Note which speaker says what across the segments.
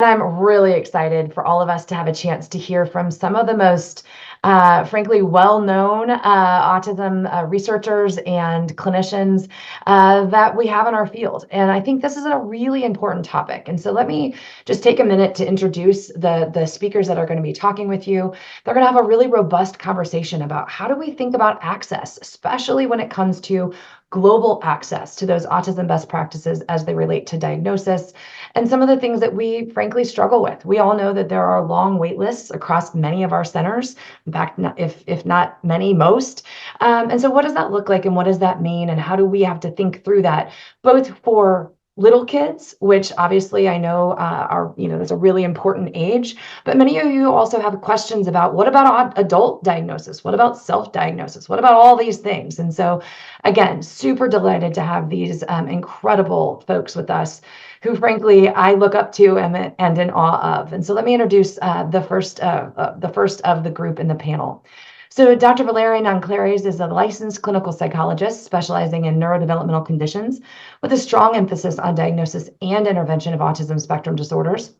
Speaker 1: I'm really excited for all of us to have a chance to hear from some of the most, frankly, well-known autism researchers and clinicians that we have in our field. And I think this is a really important topic. And so let me just take a minute to introduce the speakers that are going to be talking with you. They're going to have a really robust conversation about how do we think about access, especially when it comes to global access to those autism best practices as they relate to diagnosis and some of the things that we frankly struggle with. We all know that there are long wait lists across many of our centers, in fact, if not many, most. And so what does that look like and what does that mean? And how do we have to think through that, both for little kids, which obviously I know are, that's a really important age, but many of you also have questions about what about adult diagnosis? What about self-diagnosis? What about all these things? And so again, super delighted to have these incredible folks with us who frankly I look up to and in awe of. And so let me introduce the first of the group in the panel. So Dr. Valeria Nanclares is a licensed clinical psychologist specializing in neurodevelopmental conditions with a strong emphasis on diagnosis and intervention of autism spectrum disorders.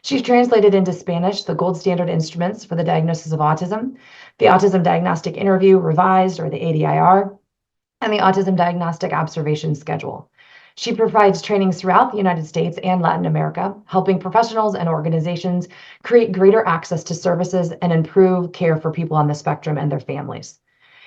Speaker 1: She's translated into Spanish the gold standard instruments for the diagnosis of autism, the Autism Diagnostic Interview Revised, or the ADIR, and the Autism Diagnostic Observation Schedule. She provides trainings throughout the United States and Latin America, helping professionals and organizations create greater access to services and improve care for people on the spectrum and their families.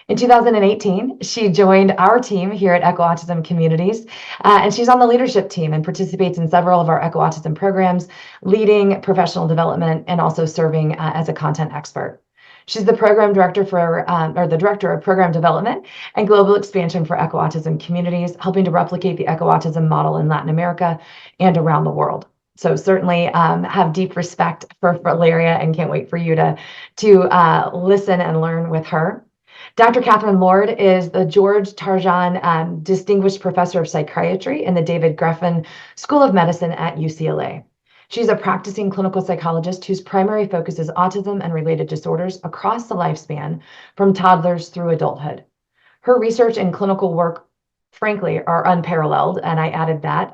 Speaker 1: In 2018, she joined our team here at Echo Autism Communities, and she's on the leadership team and participates in several of our Echo Autism programs, leading professional development and also serving as a content expert. She's the program director the director of program development and global expansion for Echo Autism Communities, helping to replicate the Echo Autism model in Latin America and around the world. So certainly have deep respect for Valeria and can't wait for you to listen and learn with her. Dr. Catherine Lord is the George Tarjan Distinguished Professor of Psychiatry in the David Geffen School of Medicine at UCLA. She's a practicing clinical psychologist whose primary focus is autism and related disorders across the lifespan, from toddlers through adulthood. Her research and clinical work, frankly, are unparalleled, and I added that,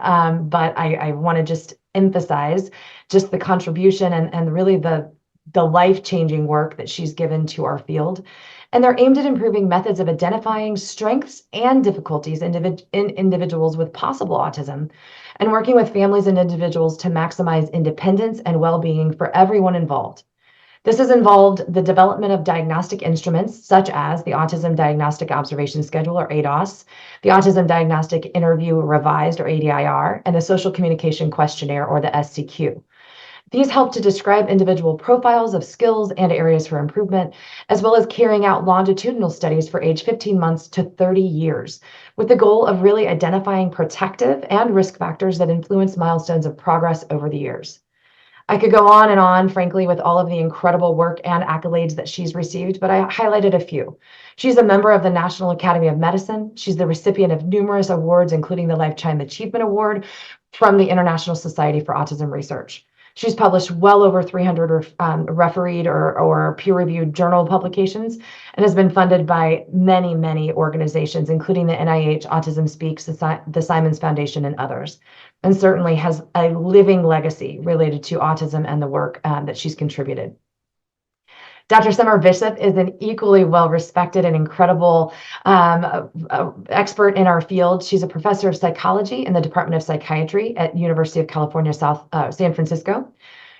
Speaker 1: but I want to just emphasize just the contribution and really the life-changing work that she's given to our field. And they're aimed at improving methods of identifying strengths and difficulties in individuals with possible autism, and working with families and individuals to maximize independence and well-being for everyone involved. This has involved the development of diagnostic instruments such as the Autism Diagnostic Observation Schedule, or ADOS, the Autism Diagnostic Interview Revised, or ADIR, and the Social Communication Questionnaire, or the SCQ. These help to describe individual profiles of skills and areas for improvement, as well as carrying out longitudinal studies for age 15 months to 30 years, with the goal of really identifying protective and risk factors that influence milestones of progress over the years. I could go on, frankly, with all of the incredible work and accolades that she's received, but I highlighted a few. She's a member of the National Academy of Medicine. She's the recipient of numerous awards, including the Lifetime Achievement Award from the International Society for Autism Research. She's published well over 300 refereed or peer-reviewed journal publications and has been funded by many, many organizations, including the NIH, Autism Speaks, the Simons Foundation, and others, and certainly has a living legacy related to autism and the work that she's contributed. Dr. Summer Bishop is an equally well-respected and incredible expert in our field. She's a professor of psychology in the Department of Psychiatry at University of California, San Francisco.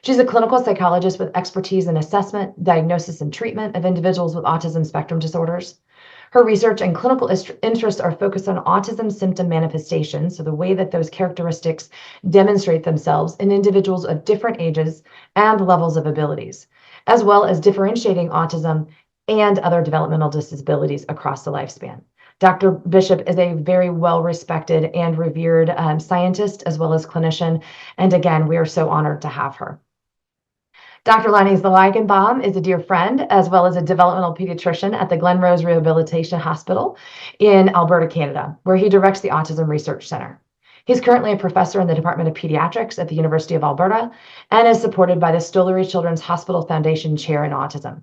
Speaker 1: She's a clinical psychologist with expertise in assessment, diagnosis, and treatment of individuals with autism spectrum disorders. Her research and clinical interests are focused on autism symptom manifestations, so the way that those characteristics demonstrate themselves in individuals of different ages and levels of abilities, as well as differentiating autism and other developmental disabilities across the lifespan. Dr. Bishop is a very well-respected and revered scientist as well as clinician, and again, we are so honored to have her. Dr. Lonnie Zalagenbaum is a dear friend, as well as a developmental pediatrician at the Glenrose Rehabilitation Hospital in Alberta, Canada, where he directs the Autism Research Center. He's currently a professor in the Department of Pediatrics at the University of Alberta and is supported by the Stollery Children's Hospital Foundation Chair in Autism.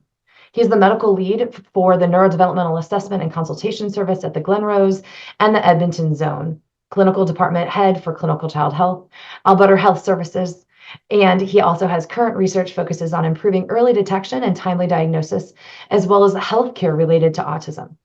Speaker 1: He's the medical lead for the Neurodevelopmental Assessment and Consultation Service at the Glenrose and the Edmonton Zone, clinical department head for clinical child health, Alberta Health Services, And he also has current research focuses on improving early detection and timely diagnosis, as well as healthcare related to autism.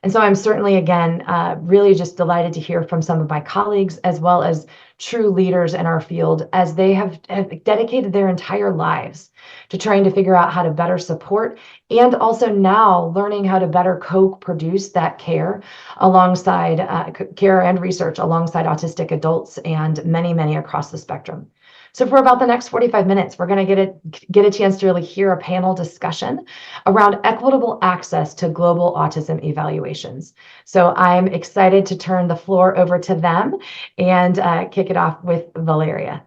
Speaker 1: And so I'm certainly, again, really just delighted to hear from some of my colleagues, as well as true leaders in our field, as they have dedicated their entire lives to trying to figure out how to better support, and also now learning how to better co-produce that care alongside care and research alongside autistic adults and many, many across the spectrum. So for about the next 45 minutes, we're going to get a chance to really hear a panel discussion around equitable access to global autism evaluations. So I'm excited to turn the floor over to them and kick it off with Valeria.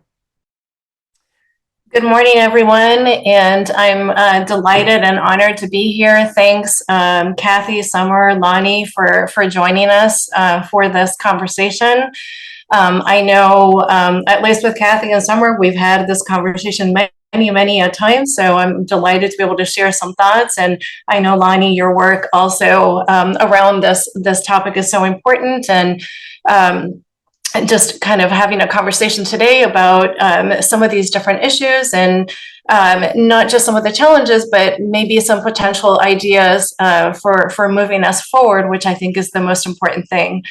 Speaker 2: Good morning, everyone, and I'm delighted and honored to be here. Thanks, Kathy, Summer, Lonnie, for joining us for this conversation. I know, at least with Kathy and Summer, we've had this conversation many a time, so I'm delighted to be able to share some thoughts. And I know, Lonnie, your work also around this topic is so important, and just kind of having a conversation today about some of these different issues, and not just some of the challenges, but maybe some potential ideas for moving us forward, which I think is the most important thing.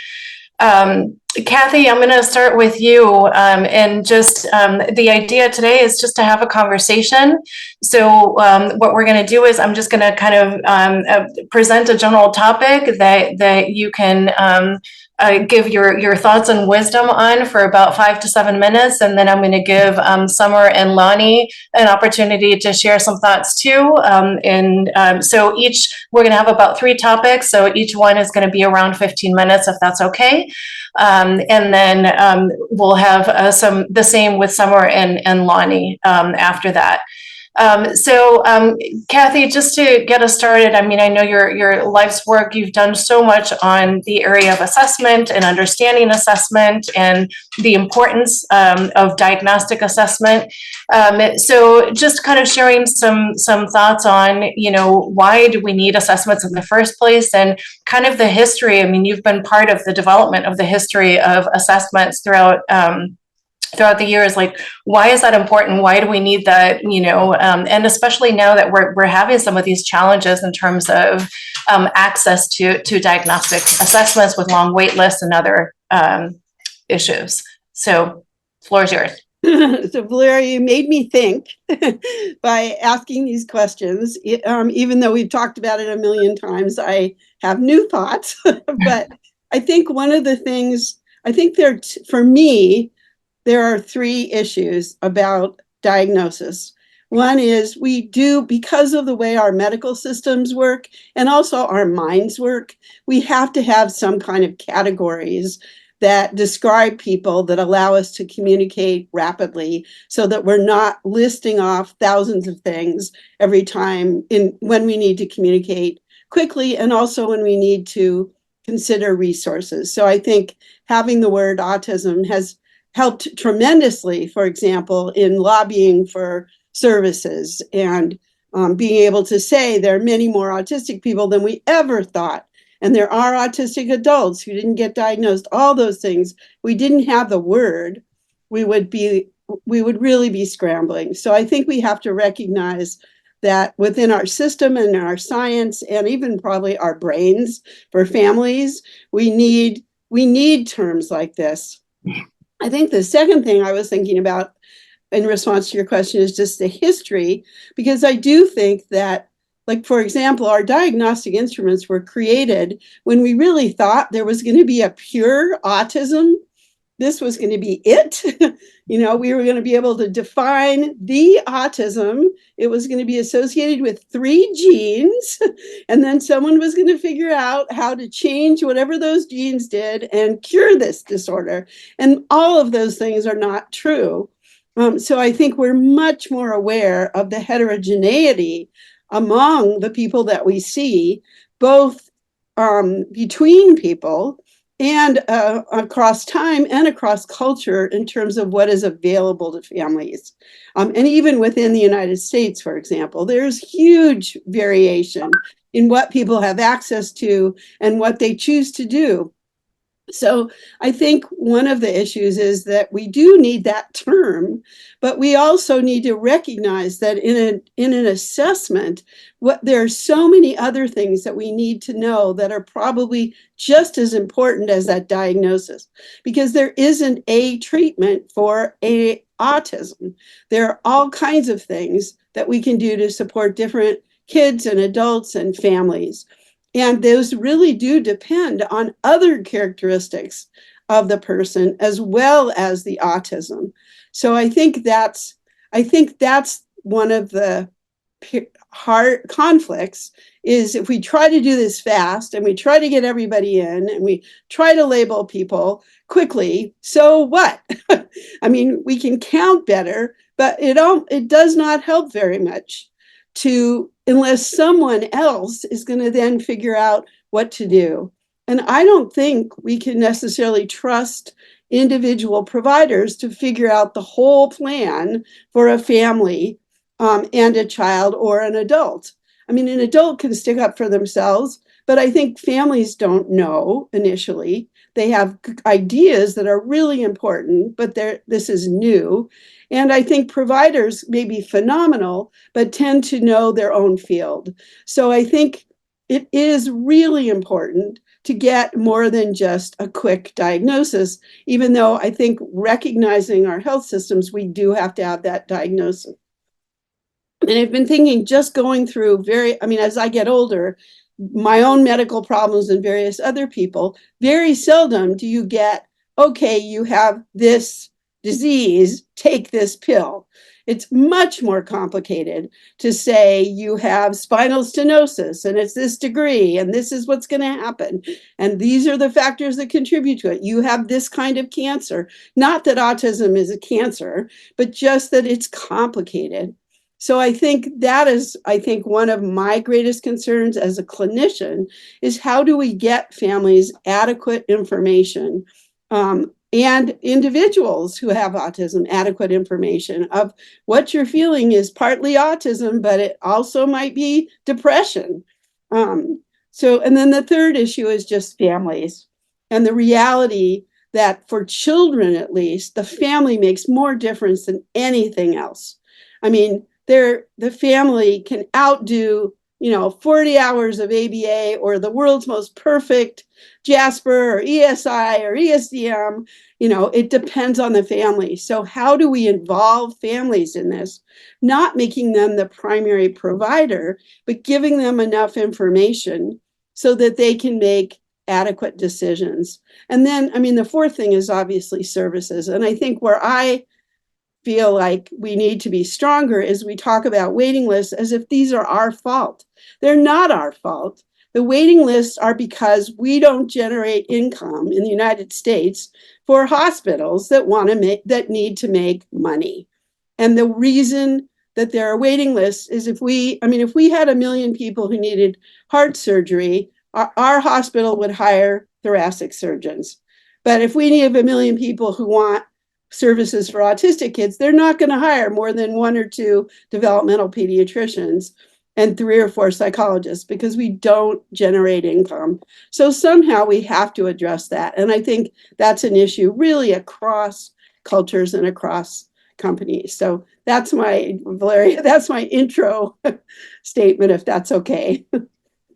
Speaker 2: Kathy, I'm going to start with you, and just the idea today is just to have a conversation. So what we're going to do is I'm just going to kind of present a general topic that you can give your thoughts and wisdom on for about 5 to 7 minutes, and then I'm going to give Summer and Lonnie an opportunity to share some thoughts too. So we're going to have about 3 topics, so each one is going to be around 15 minutes, if that's okay. And then we'll have the same with Summer and Lonnie after that. Kathy, just to get us started, I mean, I know your life's work, you've done so much on the area of assessment and understanding assessment and the importance of diagnostic assessment. So just kind of sharing some thoughts on, why do we need assessments in the first place, and kind of the history. I mean, you've been part of the development of the history of assessments throughout the years. Like, why is that important? Why do we need that? And especially now that we're having some of these challenges in terms of access to diagnostic assessments with long wait lists and other issues. So, floor is yours.
Speaker 3: So, Valeria, you made me think by asking these questions. Even though we've talked about it a million times, I have new thoughts. But I think one of the things, for me, there are 3 issues about diagnosis. One is because of the way our medical systems work and also our minds work, we have to have some kind of categories that describe people that allow us to communicate rapidly, so that we're not listing off thousands of things every time when we need to communicate quickly, and also when we need to consider resources. So I think having the word autism has helped tremendously, for example, in lobbying for services and being able to say there are many more autistic people than we ever thought. And there are autistic adults who didn't get diagnosed, all those things. We didn't have the word, we would really be scrambling. So I think we have to recognize that within our system and our science, and even probably our brains for families, we need terms like this. I think the second thing I was thinking about in response to your question is just the history, because I do think that, like, for example, our diagnostic instruments were created when we really thought there was going to be a pure autism. This was going to be it. We were going to be able to define the autism. It was going to be associated with 3 genes. And then someone was going to figure out how to change whatever those genes did and cure this disorder. And all of those things are not true. So I think we're much more aware of the heterogeneity among the people that we see, both between people and across time and across culture, in terms of what is available to families. And even within the United States, for example, there's huge variation in what people have access to and what they choose to do. So I think one of the issues is that we do need that term, but we also need to recognize that in an assessment, there are so many other things that we need to know that are probably just as important as that diagnosis, because there isn't a treatment for autism. There are all kinds of things that we can do to support different kids and adults and families. And those really do depend on other characteristics of the person as well as the autism. So I think that's one of the hard conflicts is if we try to do this fast and we try to get everybody in and we try to label people quickly, so what? I mean, we can count better, but it does not help very much to unless someone else is going to then figure out what to do. And I don't think we can necessarily trust individual providers to figure out the whole plan for a family and a child or an adult. I mean, an adult can stick up for themselves, but I think families don't know initially. They have ideas that are really important, but this is new. And I think providers may be phenomenal, but tend to know their own field. So I think it is really important to get more than just a quick diagnosis, even though I think recognizing our health systems, we do have to have that diagnosis. And I've been thinking just going through as I get older, my own medical problems and various other people, very seldom do you get, okay, you have this disease, take this pill. It's much more complicated to say you have spinal stenosis and it's this degree and this is what's going to happen. And these are the factors that contribute to it. You have this kind of cancer. Not that autism is a cancer, but just that it's complicated. So I think that is, one of my greatest concerns as a clinician is how do we get families adequate information and individuals who have autism adequate information of what you're feeling is partly autism, but it also might be depression. And then the third issue is just families and the reality that for children, at least, the family makes more difference than anything else. I mean, the family can outdo 40 hours of ABA or the world's most perfect Jasper or ESI or ESDM. It depends on the family. So how do we involve families in this? Not making them the primary provider, but giving them enough information so that they can make adequate decisions. And then, the fourth thing is obviously services. And I think where I feel like we need to be stronger is we talk about waiting lists as if these are our fault. They're not our fault. The waiting lists are because we don't generate income in the United States for hospitals that need to make money. And the reason that there are waiting lists is if we had 1 million people who needed heart surgery, our hospital would hire thoracic surgeons. But if we need 1 million people who want services for autistic kids, they're not going to hire more than 1 or 2 developmental pediatricians and 3 or 4 psychologists because we don't generate income. So somehow we have to address that. And I think that's an issue really across cultures and across companies. So that's my intro statement, if that's okay.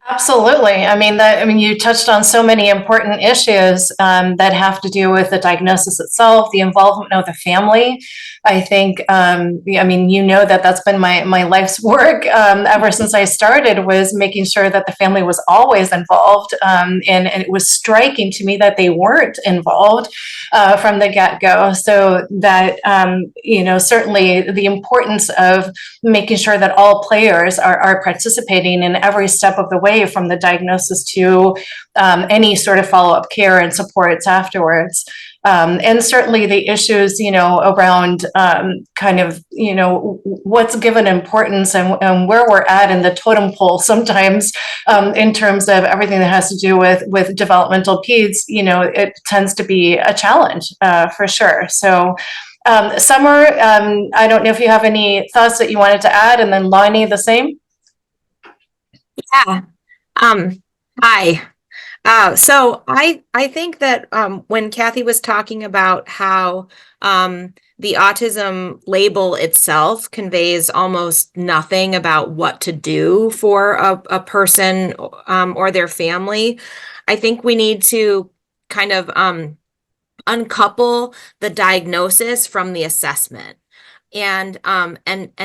Speaker 2: Absolutely. You touched on so many important issues that have to do with the diagnosis itself, the involvement of the family. I think, that's been my life's work ever since I started, was making sure that the family was always involved. And it was striking to me that they weren't involved from the get-go. So that, certainly the importance of making sure that all players are participating in every step of the way, from the diagnosis to any sort of follow-up care and supports afterwards. And certainly the issues, around what's given importance and where we're at in the totem pole sometimes in terms of everything that has to do with developmental peds, it tends to be a challenge for sure. So Summer, I don't know if you have any thoughts that you wanted to add, and then Lonnie, the same.
Speaker 4: Yeah. Hi. So I think that when Kathy was talking about how the autism label itself conveys almost nothing about what to do for a person or their family, I think we need to kind of uncouple the diagnosis from the assessment and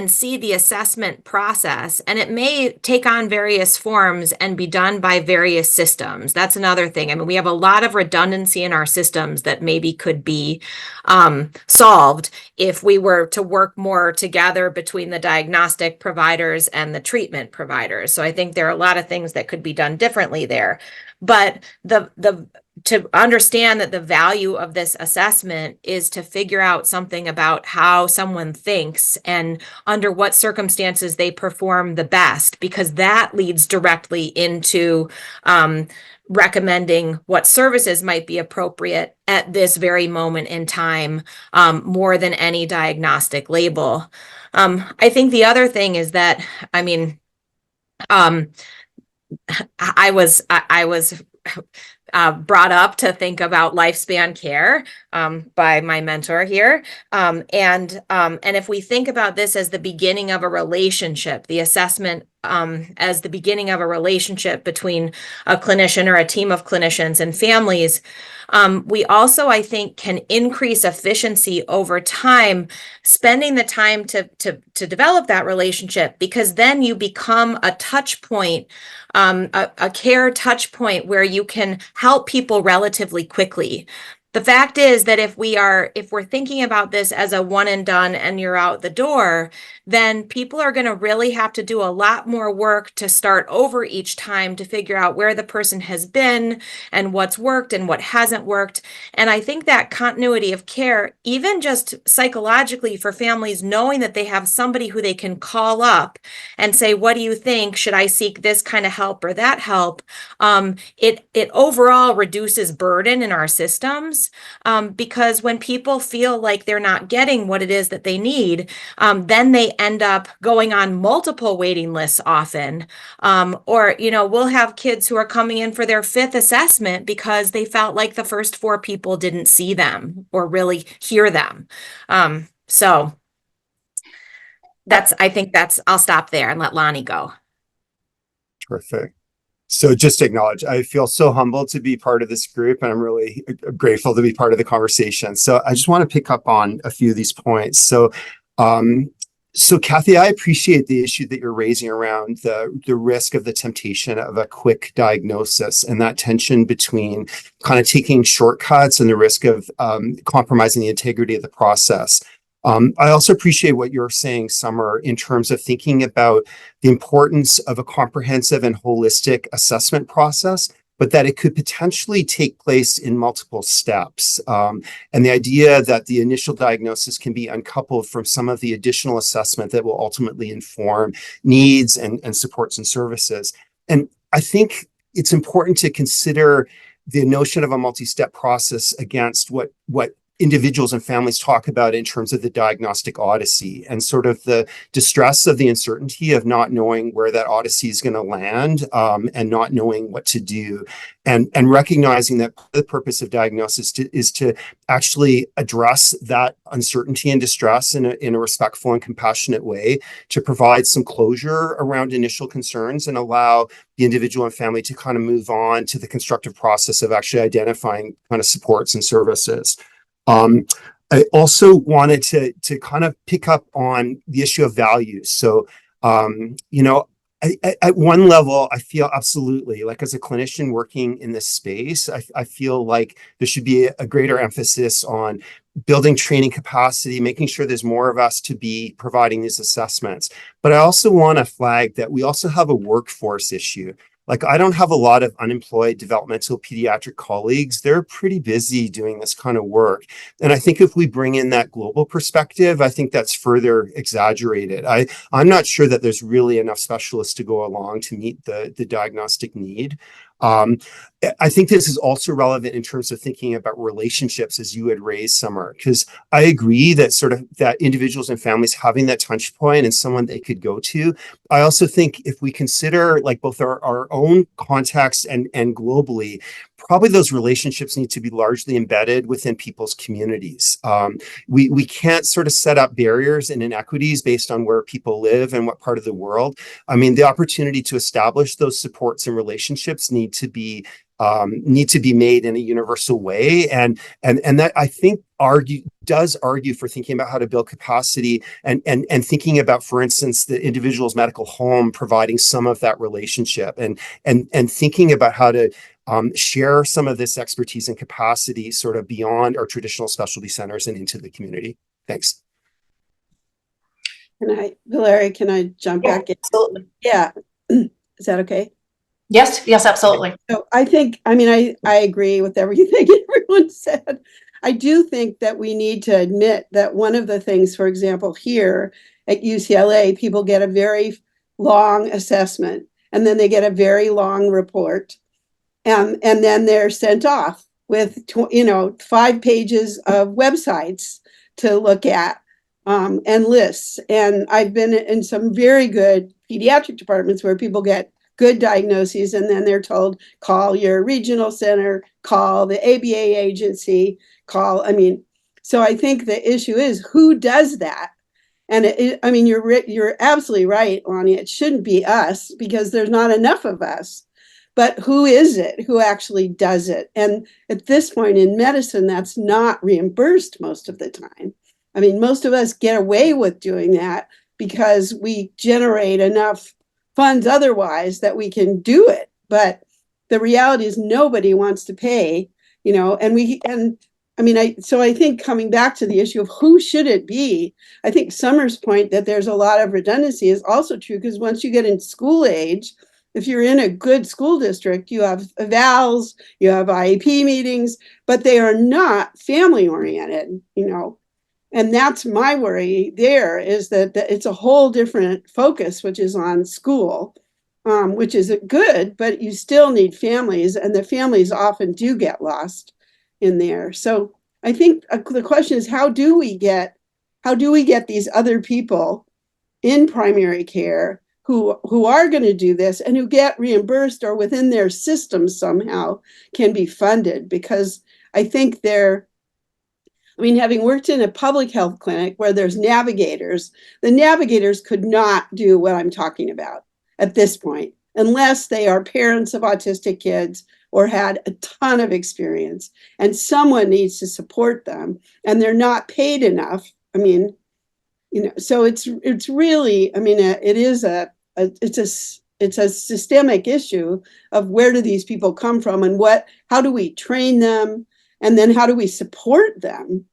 Speaker 4: see the assessment process, and it may take on various forms and be done by various systems. That's another thing. I mean, we have a lot of redundancy in our systems that maybe could be solved if we were to work more together between the diagnostic providers and the treatment providers. So I think there are a lot of things that could be done differently there, but the to understand that the value of this assessment is to figure out something about how someone thinks and under what circumstances they perform the best, because that leads directly into recommending what services might be appropriate at this very moment in time, more than any diagnostic label. I think the other thing is that, I mean, I was brought up to think about lifespan care by my mentor here. And if we think about this as the beginning of a relationship, the assessment as the beginning of a relationship between a clinician or a team of clinicians and families, we also, I think, can increase efficiency over time, spending the time to develop that relationship, because then you become a touch point, a care touch point where you can help people relatively quickly. The fact is that if we're thinking about this as a one and done and you're out the door, then people are going to really have to do a lot more work to start over each time to figure out where the person has been and what's worked and what hasn't worked. And I think that continuity of care, even just psychologically for families, knowing that they have somebody who they can call up and say, what do you think? Should I seek this kind of help or that help? It overall reduces burden in our systems, because when people feel like they're not getting what it is that they need, then they end up going on multiple waiting lists often. Or, we'll have kids who are coming in for their fifth assessment because they felt like the first four people didn't see them or really hear them. So I think I'll stop there and let Lonnie go.
Speaker 5: Terrific. So just to acknowledge, I feel so humbled to be part of this group, and I'm really grateful to be part of the conversation. So I just want to pick up on a few of these points. So Kathy, I appreciate the issue that you're raising around the risk of the temptation of a quick diagnosis and that tension between kind of taking shortcuts and the risk of compromising the integrity of the process. I also appreciate what you're saying, Summer, in terms of thinking about the importance of a comprehensive and holistic assessment process, but that it could potentially take place in multiple steps. And the idea that the initial diagnosis can be uncoupled from some of the additional assessment that will ultimately inform needs and supports and services. And I think it's important to consider the notion of a multi-step process against what individuals and families talk about in terms of the diagnostic odyssey and sort of the distress of the uncertainty of not knowing where that odyssey is going to land, and not knowing what to do, and recognizing that the purpose of diagnosis is to actually address that uncertainty and distress in a respectful and compassionate way, to provide some closure around initial concerns and allow the individual and family to kind of move on to the constructive process of actually identifying kind of supports and services. I also wanted to kind of pick up on the issue of values. So, at one level, I feel absolutely like as a clinician working in this space, I feel like there should be a greater emphasis on building training capacity, making sure there's more of us to be providing these assessments. But I also want to flag that we also have a workforce issue. Like, I don't have a lot of unemployed developmental pediatric colleagues. They're pretty busy doing this kind of work. And I think if we bring in that global perspective, I think that's further exaggerated. I'm not sure that there's really enough specialists to go along to meet the diagnostic need. I think this is also relevant in terms of thinking about relationships, as you had raised, Summer, because I agree that sort of that individuals and families having that touch point and someone they could go to. I also think if we consider like both our own context and globally, probably those relationships need to be largely embedded within people's communities. We can't sort of set up barriers and inequities based on where people live and what part of the world. I mean, the opportunity to establish those supports and relationships need to be made in a universal way, and that I think does argue for thinking about how to build capacity and thinking about, for instance, the individual's medical home providing some of that relationship, and thinking about how to share some of this expertise and capacity sort of beyond our traditional specialty centers and into the community. Thanks.
Speaker 3: Valeria, can I jump back in?
Speaker 2: Absolutely.
Speaker 3: Yeah. Is that okay?
Speaker 2: Yes, absolutely.
Speaker 3: So I think, I mean, I agree with everything everyone said. I do think that we need to admit that one of the things, for example, here at UCLA, people get a very long assessment and then they get a very long report. And then they're sent off with, 5 pages of websites to look at and lists. And I've been in some very good pediatric departments where people get good diagnoses, and then they're told, call your regional center, call the ABA agency, so I think the issue is who does that? And you're absolutely right, Lonnie. It shouldn't be us because there's not enough of us. But who is it who actually does it? And at this point in medicine, that's not reimbursed most of the time. I mean, most of us get away with doing that because we generate enough funds otherwise that we can do it. But the reality is nobody wants to pay, so I think coming back to the issue of who should it be, I think Summer's point that there's a lot of redundancy is also true, because once you get in school age, if you're in a good school district, you have evals, you have IEP meetings, but they are not family oriented, And that's my worry there, is that it's a whole different focus, which is on school, which is good, but you still need families, and the families often do get lost in there. So I think the question is, how do we get these other people in primary care who are going to do this and who get reimbursed or within their system somehow can be funded? Because I think having worked in a public health clinic where there's navigators, the navigators could not do what I'm talking about at this point, unless they are parents of autistic kids or had a ton of experience, and someone needs to support them, and they're not paid enough. So it's really, it's a systemic issue of where do these people come from, and how do we train them, and then how do we support them?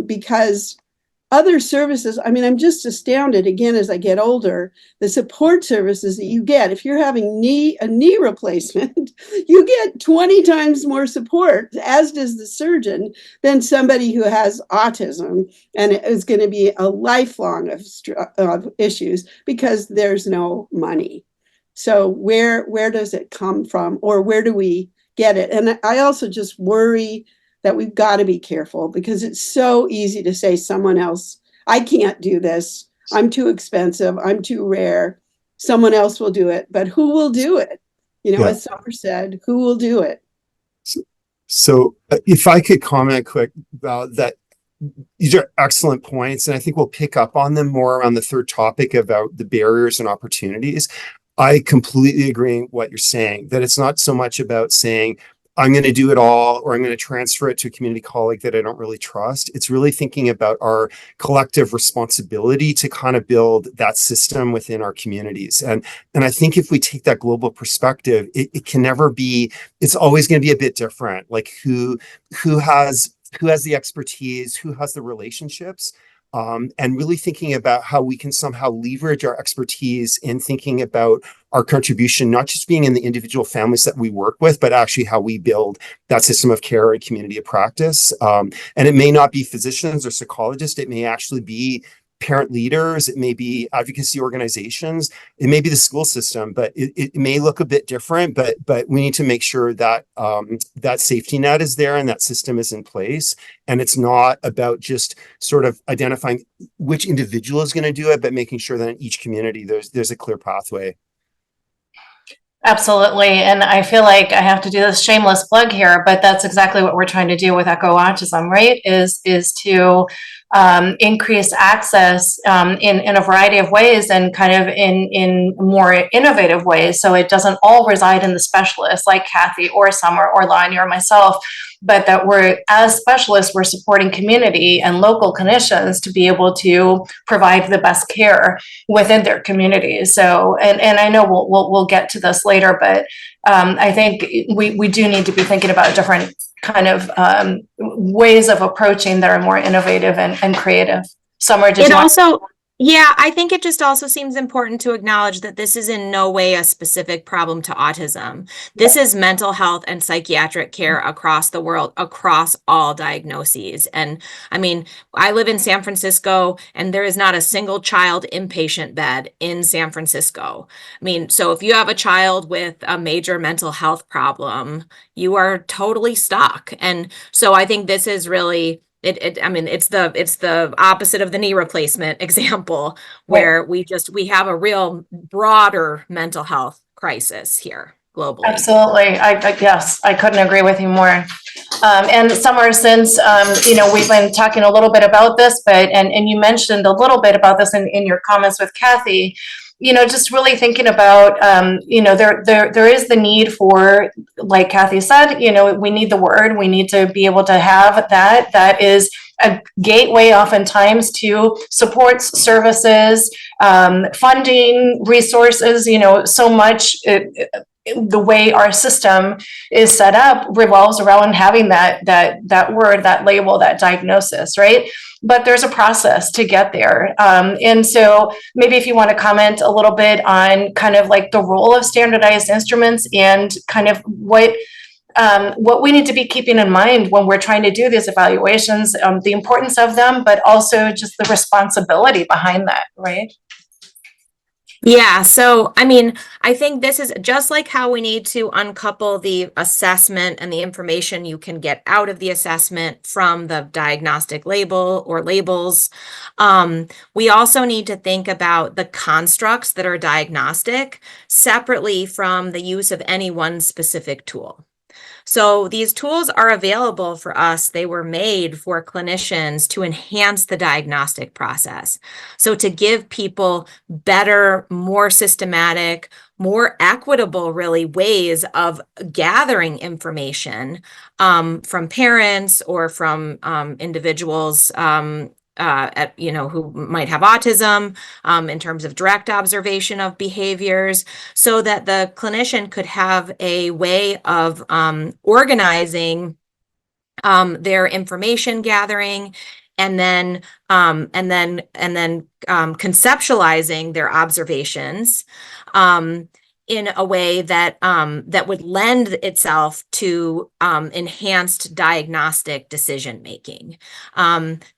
Speaker 3: Because other services, I'm just astounded, again, as I get older, the support services that you get. If you're having a knee replacement, you get 20 times more support, as does the surgeon, than somebody who has autism and is going to be a lifelong of issues because there's no money. So where does it come from, or where do we get it? And I also just worry that we've got to be careful, because it's so easy to say someone else, I can't do this, I'm too expensive, I'm too rare, someone else will do it. But who will do it? As Summer said, who will do it?
Speaker 5: So if I could comment quick about that, these are excellent points, and I think we'll pick up on them more around the third topic about the barriers and opportunities. I completely agree with what you're saying, that it's not so much about saying, I'm going to do it all, or I'm going to transfer it to a community colleague that I don't really trust. It's really thinking about our collective responsibility to kind of build that system within our communities. And I think if we take that global perspective, it can never be, it's always going to be a bit different. Like who has the expertise, who has the relationships, and really thinking about how we can somehow leverage our expertise in thinking about our contribution, not just being in the individual families that we work with, but actually how we build that system of care and community of practice. And it may not be physicians or psychologists. It may actually be parent leaders, it may be advocacy organizations, it may be the school system, but it may look a bit different, but we need to make sure that that safety net is there and that system is in place. And it's not about just sort of identifying which individual is going to do it, but making sure that in each community there's a clear pathway.
Speaker 2: Absolutely. And I feel like I have to do this shameless plug here, but that's exactly what we're trying to do with Echo Autism, right? Is to increase access in a variety of ways and kind of in more innovative ways. So it doesn't all reside in the specialists like Kathy or Summer or Lonnie or myself, but that we're, as specialists, we're supporting community and local clinicians to be able to provide the best care within their communities. So, and I know we'll get to this later, but I think we do need to be thinking about different kind of ways of approaching that are more innovative and creative. Summer, did
Speaker 4: It
Speaker 2: you
Speaker 4: also, yeah, I think it just also seems important to acknowledge that this is in no way a specific problem to autism. This is mental health and psychiatric care across the world, across all diagnoses. And I mean, I live in San Francisco, and there is not a single child inpatient bed in San Francisco. I mean, so if you have a child with a major mental health problem, you are totally stuck. And so I think this is really I mean, it's the opposite of the knee replacement example, where we have a real broader mental health crisis here globally.
Speaker 2: Absolutely. Yes, I couldn't agree with you more. And Summer, since we've been talking a little bit about this, but and you mentioned a little bit about this in your comments with Kathy, just really thinking about, there is the need for, like Kathy said, we need the word, we need to be able to have that is a gateway oftentimes to supports, services, funding, resources, so much. The way our system is set up revolves around having that word, that label, that diagnosis, right? But there's a process to get there. And so maybe if you want to comment a little bit on kind of like the role of standardized instruments and kind of what we need to be keeping in mind when we're trying to do these evaluations, the importance of them, but also just the responsibility behind that, right?
Speaker 4: Yeah, so I mean, I think this is just like how we need to uncouple the assessment and the information you can get out of the assessment from the diagnostic label or labels. We also need to think about the constructs that are diagnostic separately from the use of any one specific tool. So these tools are available for us. They were made for clinicians to enhance the diagnostic process. So to give people better, more systematic, more equitable, really, ways of gathering information from parents or from individuals who might have autism, in terms of direct observation of behaviors, so that the clinician could have a way of organizing their information gathering, and then conceptualizing their observations in a way that would lend itself to enhanced diagnostic decision making.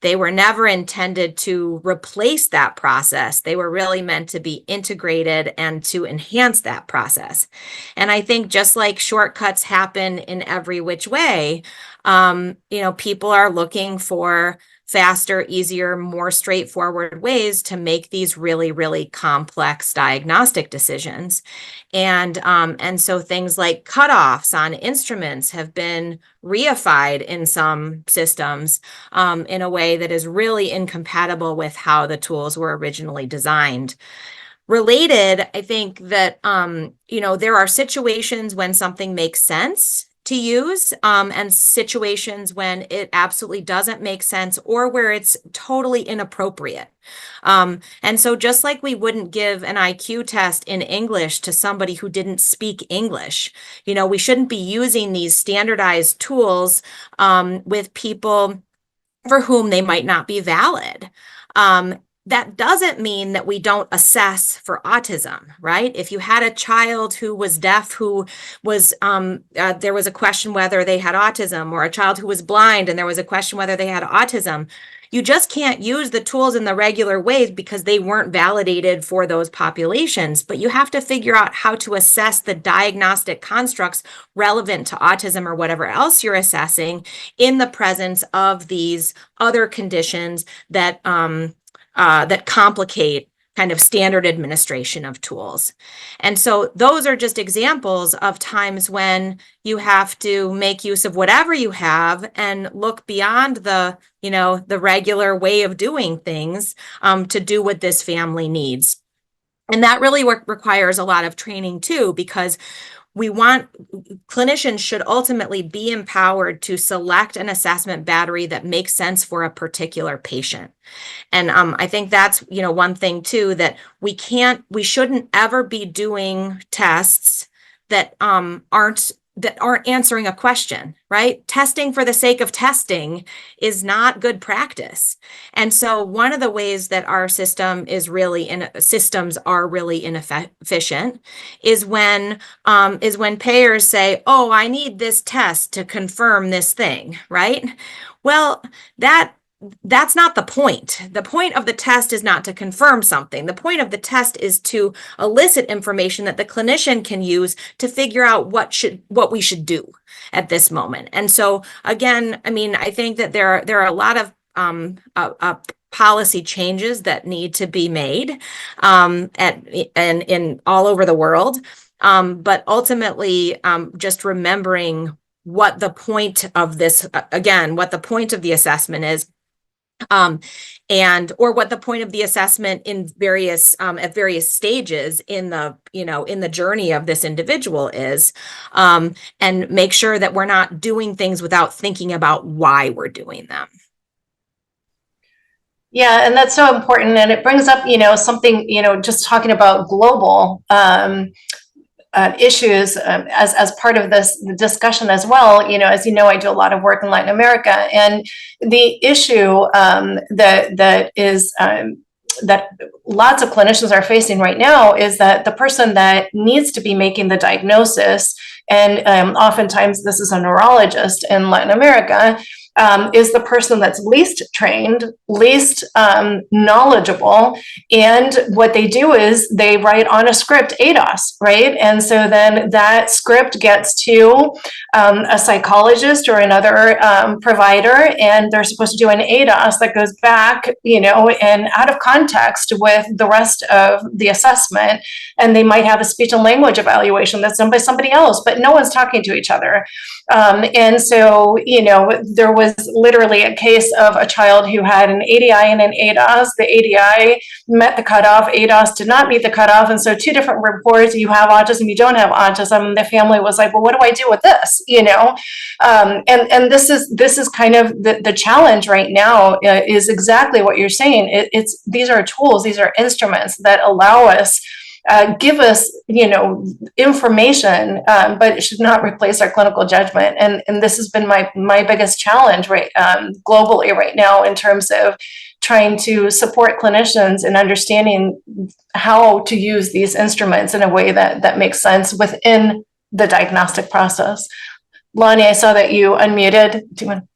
Speaker 4: They were never intended to replace that process. They were really meant to be integrated and to enhance that process. And I think just like shortcuts happen in every which way, people are looking for faster, easier, more straightforward ways to make these really, really complex diagnostic decisions. And so things like cutoffs on instruments have been reified in some systems in a way that is really incompatible with how the tools were originally designed. Related, I think that, there are situations when something makes sense to use, and situations when it absolutely doesn't make sense or where it's totally inappropriate. And so just like we wouldn't give an IQ test in English to somebody who didn't speak English, we shouldn't be using these standardized tools with people for whom they might not be valid. That doesn't mean that we don't assess for autism, right? If you had a child who was deaf, who was, there was a question whether they had autism, or a child who was blind and there was a question whether they had autism, You just can't use the tools in the regular ways because they weren't validated for those populations. But you have to figure out how to assess the diagnostic constructs relevant to autism or whatever else you're assessing in the presence of these other conditions that that complicate kind of standard administration of tools. And so those are just examples of times when you have to make use of whatever you have and look beyond the, the regular way of doing things to do what this family needs. And that really requires a lot of training too, because clinicians should ultimately be empowered to select an assessment battery that makes sense for a particular patient. And I think that's, one thing too, that we shouldn't ever be doing tests that aren't answering a question, right? Testing for the sake of testing is not good practice. And so one of the ways that our systems are really inefficient is when payers say, "Oh, I need this test to confirm this thing," right? Well, that's not the point. The point of the test is not to confirm something. The point of the test is to elicit information that the clinician can use to figure out what we should do at this moment. And so again, I think that there are a lot of policy changes that need to be made in all over the world. But ultimately, just remembering what the point of this, what the point of the assessment is, or what the point of the assessment in various at various stages in the journey of this individual is, and make sure that we're not doing things without thinking about why we're doing them.
Speaker 2: Yeah, and that's so important, and it brings up something, just talking about global issues as part of this discussion as well. As you know, I do a lot of work in Latin America, and the issue that lots of clinicians are facing right now is that the person that needs to be making the diagnosis, and oftentimes this is a neurologist in Latin America, is the person that's least trained, least knowledgeable. And what they do is they write on a script ADOS, right? And so then that script gets to a psychologist or another provider, and they're supposed to do an ADOS that goes back, and out of context with the rest of the assessment. And they might have a speech and language evaluation that's done by somebody else, but no one's talking to each other. And so, there was literally a case of a child who had an ADI and an ADOS. The ADI met the cutoff, ADOS did not meet the cutoff. And so 2 different reports, you have autism, you don't have autism. The family was like, well, what do I do with this? And this is kind of the challenge right now, is exactly what you're saying. These are tools, these are instruments that allow us, give us, information, but it should not replace our clinical judgment. And this has been my biggest challenge, right, globally right now, in terms of trying to support clinicians in understanding how to use these instruments in a way that makes sense within the diagnostic process. Lonnie, I saw that you unmuted. Do you want?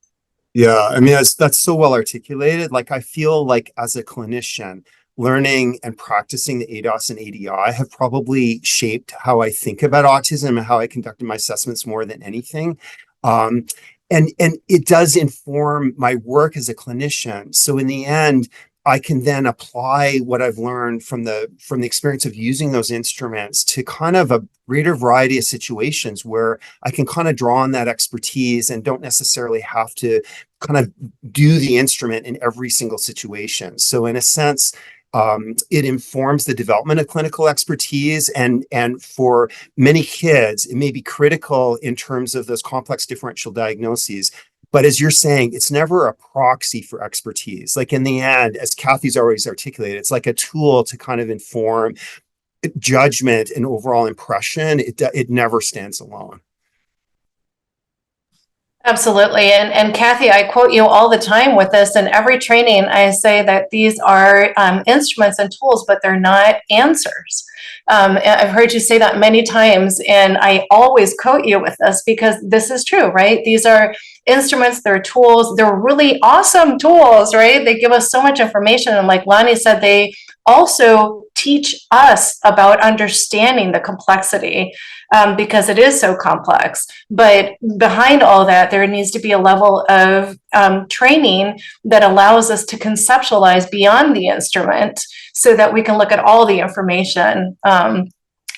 Speaker 5: Yeah, that's so well articulated. Like, I feel like as a clinician, learning and practicing the ADOS and ADI have probably shaped how I think about autism and how I conducted my assessments more than anything. And it does inform my work as a clinician. So in the end, I can then apply what I've learned from the experience of using those instruments to kind of a greater variety of situations where I can kind of draw on that expertise and don't necessarily have to kind of do the instrument in every single situation. So in a sense, it informs the development of clinical expertise, and for many kids, it may be critical in terms of those complex differential diagnoses. But as you're saying, it's never a proxy for expertise. Like, in the end, as Kathy's always articulated, it's like a tool to kind of inform judgment and overall impression. It never stands alone.
Speaker 2: Absolutely. And Kathy, I quote you all the time with this. In every training, I say that these are instruments and tools, but they're not answers. I've heard you say that many times, and I always quote you with this because this is true, right? These are instruments, they're tools, they're really awesome tools, right? They give us so much information. And like Lonnie said, they also teach us about understanding the complexity because it is so complex. But behind all that, there needs to be a level of training that allows us to conceptualize beyond the instrument so that we can look at all the information. And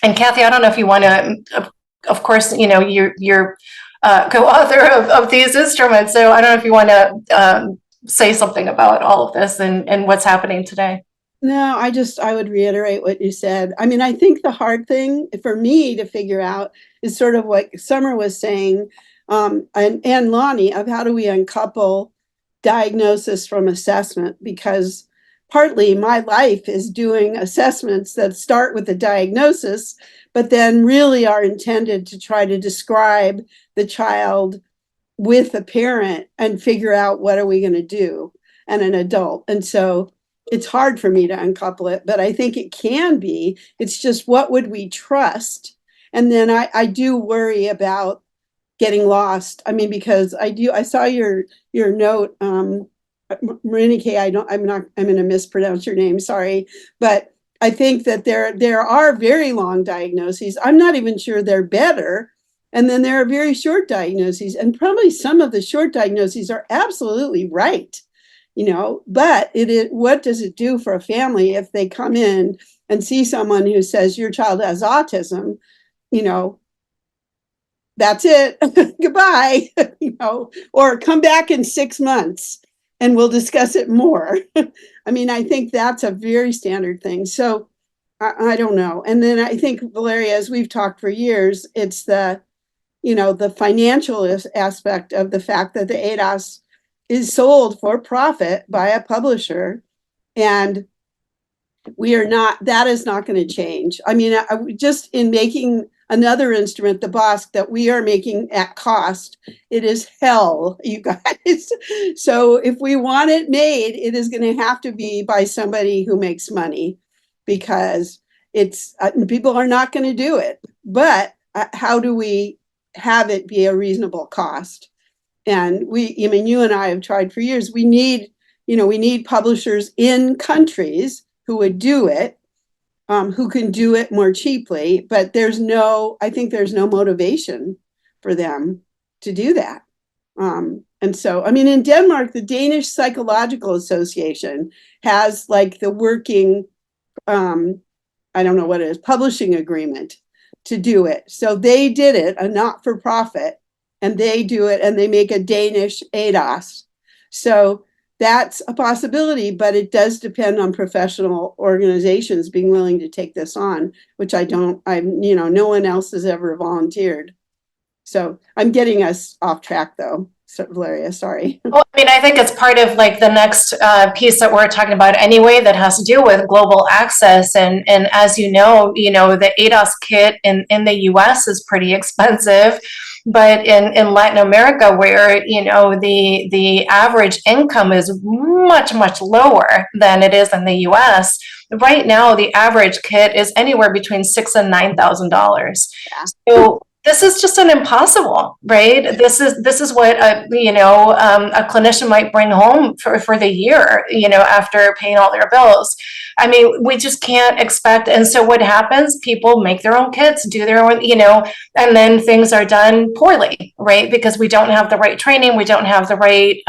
Speaker 2: Kathy, I don't know if you want to, of course, you know, you're co-author of these instruments. So I don't know if you want to say something about all of this and what's happening today.
Speaker 3: No, I would reiterate what you said. I mean, I think the hard thing for me to figure out is sort of what Summer was saying, and Lonnie, of how do we uncouple diagnosis from assessment? Because partly my life is doing assessments that start with the diagnosis, but then really are intended to try to describe the child with a parent and figure out what are we going to do and an adult. And so it's hard for me to uncouple it, but I think it can be. It's just what would we trust? And then I do worry about getting lost. I mean, because I saw your note, Marinike, I'm going to mispronounce your name, sorry. But I think that there are very long diagnoses. I'm not even sure they're better. And then there are very short diagnoses, and probably some of the short diagnoses are absolutely right. You know, but what does it do for a family if they come in and see someone who says your child has autism? You know, that's it. Goodbye. You know, or come back in 6 months and we'll discuss it more. I mean, I think that's a very standard thing. So I don't know. And then I think, Valeria, as we've talked for years, it's the financial aspect of the fact that the ADOS is sold for profit by a publisher, and that is not going to change. I mean, just in making another instrument, the BOSC, that we are making at cost, it is hell, you guys. So if we want it made, it is going to have to be by somebody who makes money, because people are not going to do it. But how do we have it be a reasonable cost? And you and I have tried for years. We need publishers in countries who would do it, who can do it more cheaply, but I think there's no motivation for them to do that. And so, I mean, in Denmark, the Danish Psychological Association has like the working, I don't know what it is, publishing agreement to do it. So they did it, a not-for-profit, and they do it, and they make a Danish ADOS. So that's a possibility, but it does depend on professional organizations being willing to take this on, which no one else has ever volunteered. So I'm getting us off track though. So, Valeria, sorry.
Speaker 2: Well, I mean, I think it's part of like the next piece that we're talking about anyway, that has to do with global access. And as you know, the ADOS kit in the US is pretty expensive. But in Latin America, where, the average income is much, much lower than it is in the US, right now, the average kit is anywhere between $6,000 and $9,000.
Speaker 3: Yeah.
Speaker 2: So this is just an impossible, right? This is what a clinician might bring home for the year, after paying all their bills. I mean, we just can't expect. And so what happens? People make their own kits, do their own, and then things are done poorly, right? Because we don't have the right training, we don't have the right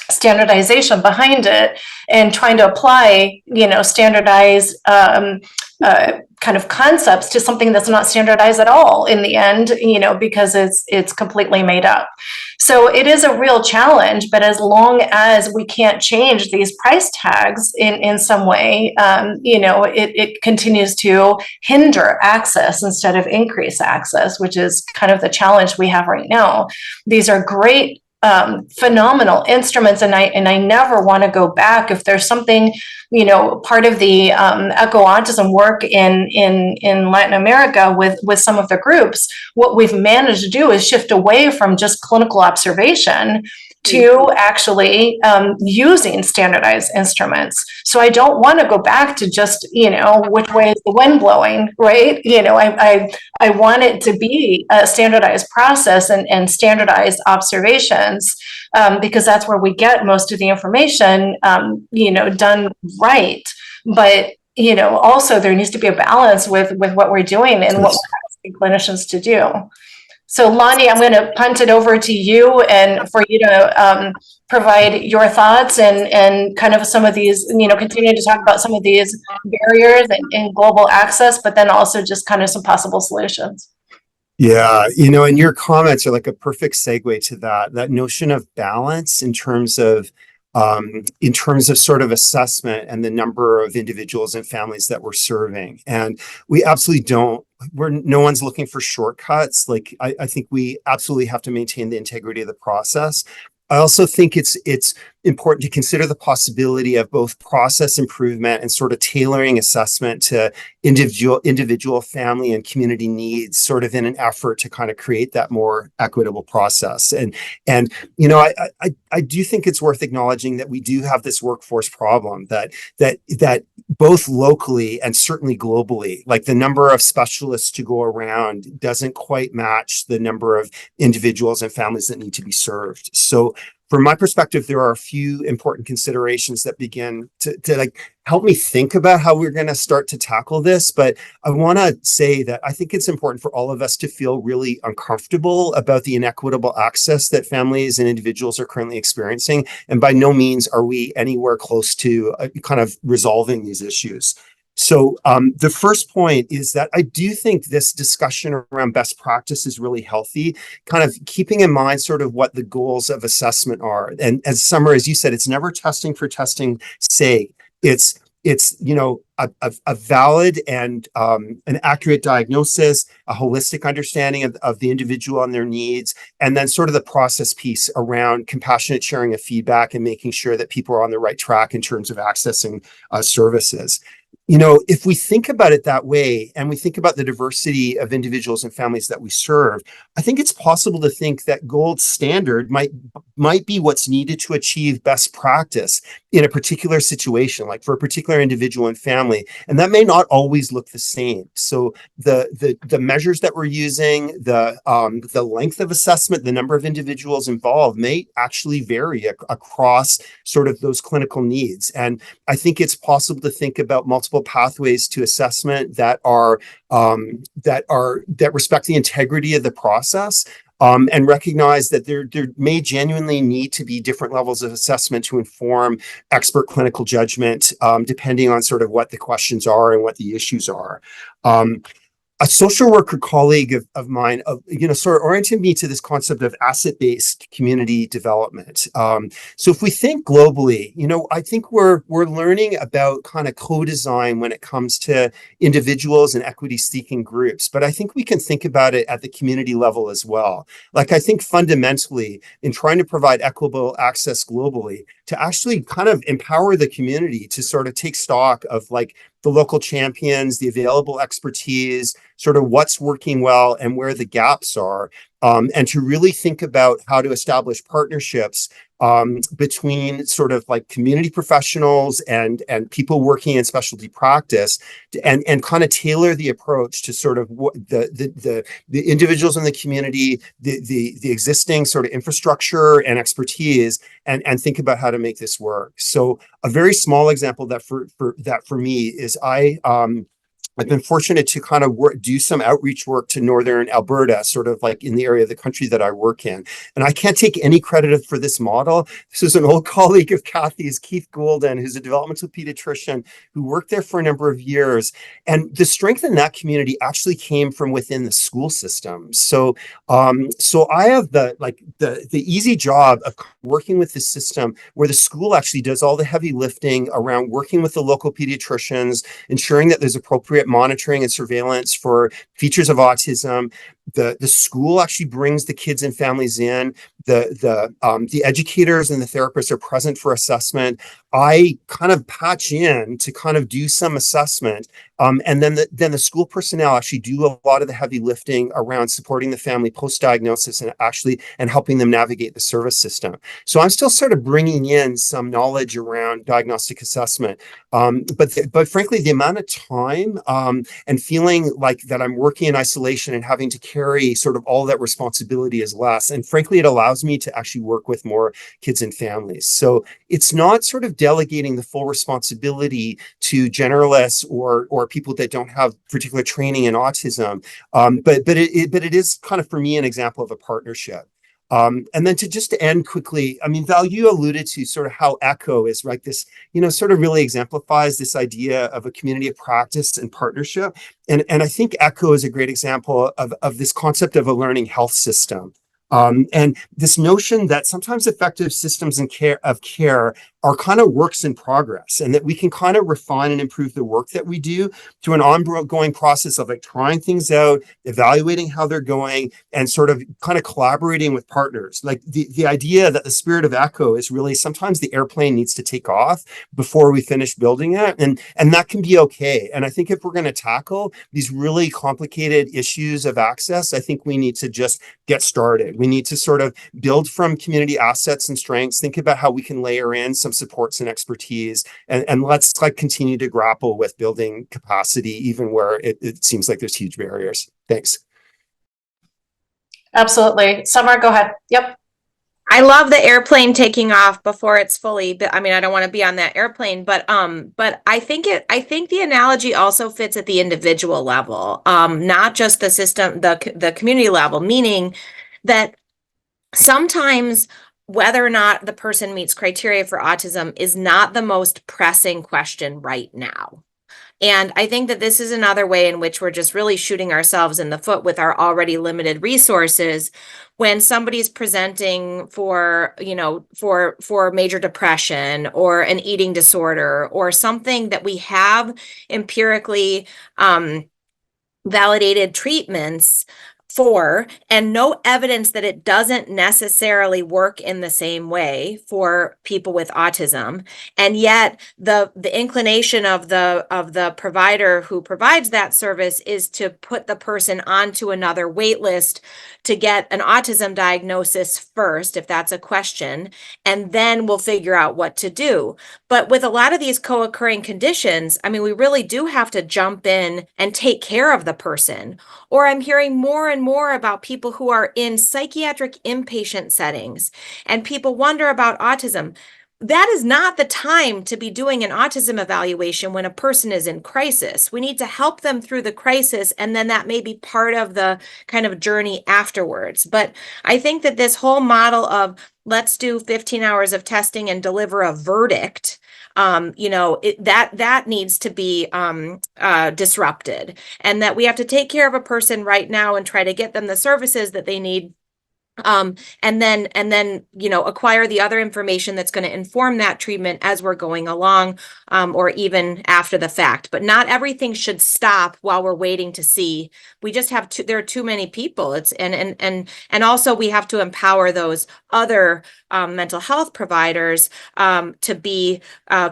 Speaker 2: standardization behind it, and trying to apply, standardized kind of concepts to something that's not standardized at all in the end, because it's completely made up. So it is a real challenge, but as long as we can't change these price tags in some way, it continues to hinder access instead of increase access, which is kind of the challenge we have right now. These are great phenomenal instruments, and I never want to go back. If there's something, part of the eco autism work in Latin America with some of the groups, what we've managed to do is shift away from just clinical observation to actually using standardized instruments. So I don't want to go back to just, which way is the wind blowing, right? I want it to be a standardized process and standardized observations, because that's where we get most of the information, done right. But, also there needs to be a balance with what we're doing and what we're asking clinicians to do. So Lonnie, I'm going to punt it over to you and for you to provide your thoughts and kind of some of these, continue to talk about some of these barriers and global access, but then also just kind of some possible solutions.
Speaker 5: Yeah, and your comments are like a perfect segue to that notion of balance in terms of sort of assessment and the number of individuals and families that we're serving. And we absolutely don't, no one's looking for shortcuts. Like I think we absolutely have to maintain the integrity of the process. I also think it's important to consider the possibility of both process improvement and sort of tailoring assessment to individual family and community needs, sort of in an effort to kind of create that more equitable process. And I do think it's worth acknowledging that we do have this workforce problem that both locally and certainly globally, like the number of specialists to go around doesn't quite match the number of individuals and families that need to be served. So from my perspective, there are a few important considerations that begin to like help me think about how we're going to start to tackle this. But I want to say that I think it's important for all of us to feel really uncomfortable about the inequitable access that families and individuals are currently experiencing. And by no means are we anywhere close to kind of resolving these issues. So the first point is that I do think this discussion around best practice is really healthy, kind of keeping in mind sort of what the goals of assessment are. And as Summer, as you said, it's never testing for testing's sake. It's a valid and an accurate diagnosis, a holistic understanding of the individual and their needs, and then sort of the process piece around compassionate sharing of feedback and making sure that people are on the right track in terms of accessing services. If we think about it that way, and we think about the diversity of individuals and families that we serve, I think it's possible to think that gold standard might be what's needed to achieve best practice in a particular situation, like for a particular individual and family. And that may not always look the same. So the measures that we're using, the length of assessment, the number of individuals involved may actually vary across sort of those clinical needs. And I think it's possible to think about multiple pathways to assessment that respect the integrity of the process, and recognize that there may genuinely need to be different levels of assessment to inform expert clinical judgment, depending on sort of what the questions are and what the issues are. A social worker colleague of mine, sort of oriented me to this concept of asset-based community development. So if we think globally, I think we're learning about kind of co-design when it comes to individuals and equity-seeking groups, but I think we can think about it at the community level as well. Like I think fundamentally in trying to provide equitable access globally, to actually kind of empower the community to sort of take stock of like the local champions, the available expertise, sort of what's working well and where the gaps are, and to really think about how to establish partnerships between sort of like community professionals and people working in specialty practice, and kind of tailor the approach to sort of what the individuals in the community, the existing sort of infrastructure and expertise, and think about how to make this work. So a very small example that for me is I've been fortunate to kind of do some outreach work to Northern Alberta, sort of like in the area of the country that I work in. And I can't take any credit for this model. This is an old colleague of Kathy's, Keith Golden, who's a developmental pediatrician who worked there for a number of years. And the strength in that community actually came from within the school system. So I have the easy job of working with the system where the school actually does all the heavy lifting around working with the local pediatricians, ensuring that there's appropriate monitoring and surveillance for features of autism, the school actually brings the kids and families in. The educators and the therapists are present for assessment. I kind of patch in to kind of do some assessment. And then the school personnel actually do a lot of the heavy lifting around supporting the family post-diagnosis and helping them navigate the service system. So I'm still sort of bringing in some knowledge around diagnostic assessment. But frankly, the amount of time and feeling like that I'm working in isolation and having to carry sort of all that responsibility is less. And frankly, it allows me to actually work with more kids and families. So it's not sort of delegating the full responsibility to generalists or people that don't have particular training in autism. But it is kind of for me an example of a partnership. And then to end quickly, I mean, Val, you alluded to sort of how ECHO is like this, sort of really exemplifies this idea of a community of practice and partnership. And I think ECHO is a great example of this concept of a learning health system. And this notion that sometimes effective systems of care are kind of works in progress, and that we can kind of refine and improve the work that we do through an ongoing process of like trying things out, evaluating how they're going, and sort of kind of collaborating with partners. Like the idea that the spirit of ECHO is really sometimes the airplane needs to take off before we finish building it, and that can be okay. And I think if we're going to tackle these really complicated issues of access, I think we need to just get started. We need to sort of build from community assets and strengths, think about how we can layer in some supports and expertise, and let's like continue to grapple with building capacity even where it seems like there's huge barriers. Thanks.
Speaker 2: Absolutely. Summer, go ahead. Yep.
Speaker 4: I love the airplane taking off before it's fully, I mean, I don't want to be on that airplane, but I think the analogy also fits at the individual level, not just the system, the community level, meaning that sometimes whether or not the person meets criteria for autism is not the most pressing question right now. And I think that this is another way in which we're just really shooting ourselves in the foot with our already limited resources. When somebody's presenting for major depression or an eating disorder or something that we have empirically validated treatments for, and no evidence that it doesn't necessarily work in the same way for people with autism, and yet the inclination of the provider who provides that service is to put the person onto another wait list to get an autism diagnosis first, if that's a question, and then we'll figure out what to do. But with a lot of these co-occurring conditions, I mean, we really do have to jump in and take care of the person. Or I'm hearing more and more about people who are in psychiatric inpatient settings, and people wonder about autism. That is not the time to be doing an autism evaluation when a person is in crisis. We need to help them through the crisis, and then that may be part of the kind of journey afterwards. But I think that this whole model of let's do 15 hours of testing and deliver a verdict, that needs to be disrupted, and that we have to take care of a person right now and try to get them the services that they need. And then acquire the other information that's going to inform that treatment as we're going along, or even after the fact. But not everything should stop while we're waiting to see. We just have there are too many people. And also we have to empower those other mental health providers to be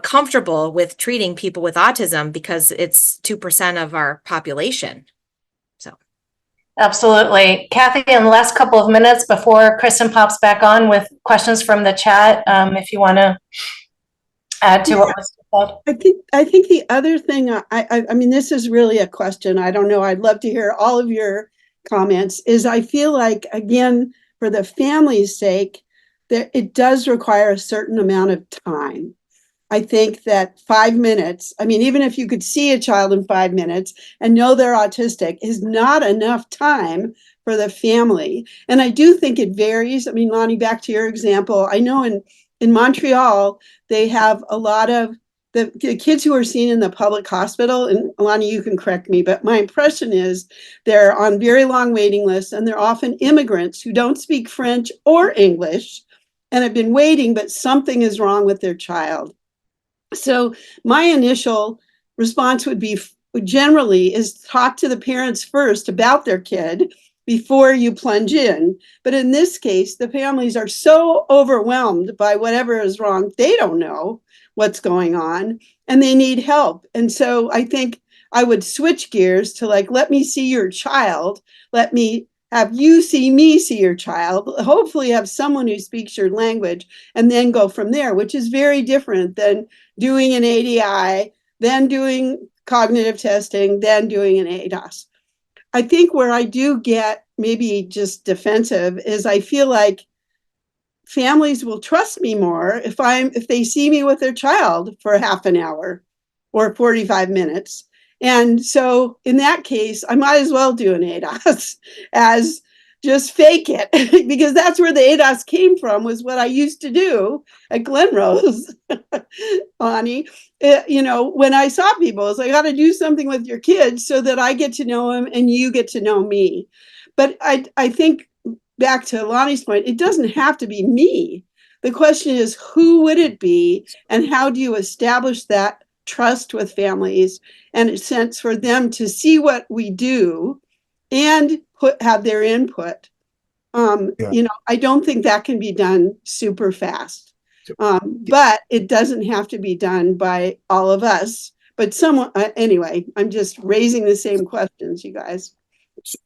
Speaker 4: comfortable with treating people with autism, because it's 2% of our population.
Speaker 2: Absolutely. Kathy, in the last couple of minutes before Kristen pops back on with questions from the chat, if you want to add to what was said.
Speaker 3: I think the other thing, I mean, this is really a question. I don't know. I'd love to hear all of your comments. Is I feel like, again, for the family's sake, that it does require a certain amount of time. I think that 5 minutes, I mean, even if you could see a child in 5 minutes and know they're autistic, is not enough time for the family. And I do think it varies. I mean, Lonnie, back to your example, I know in Montreal, they have a lot of the kids who are seen in the public hospital, and Lonnie, you can correct me, but my impression is they're on very long waiting lists, and they're often immigrants who don't speak French or English and have been waiting, but something is wrong with their child. So my initial response would be generally is talk to the parents first about their kid before you plunge in. But in this case, the families are so overwhelmed by whatever is wrong, they don't know what's going on and they need help. And so I think I would switch gears to like, let me see your child. Let me have you see me see your child, hopefully have someone who speaks your language, and then go from there, which is very different than doing an ADI, then doing cognitive testing, then doing an ADOS. I think where I do get maybe just defensive is I feel like families will trust me more if they see me with their child for half an hour or 45 minutes. And so in that case, I might as well do an ADOS as just fake it, because that's where the ADOS came from, was what I used to do at Glenrose, Bonnie. When I saw people, it's like, I got to do something with your kids so that I get to know them and you get to know me. But I think back to Lonnie's point, it doesn't have to be me. The question is, who would it be, and how do you establish that trust with families and a sense for them to see what we do and have their input. I don't think that can be done super fast, but it doesn't have to be done by all of us. But someone, anyway, I'm just raising the same questions, you guys.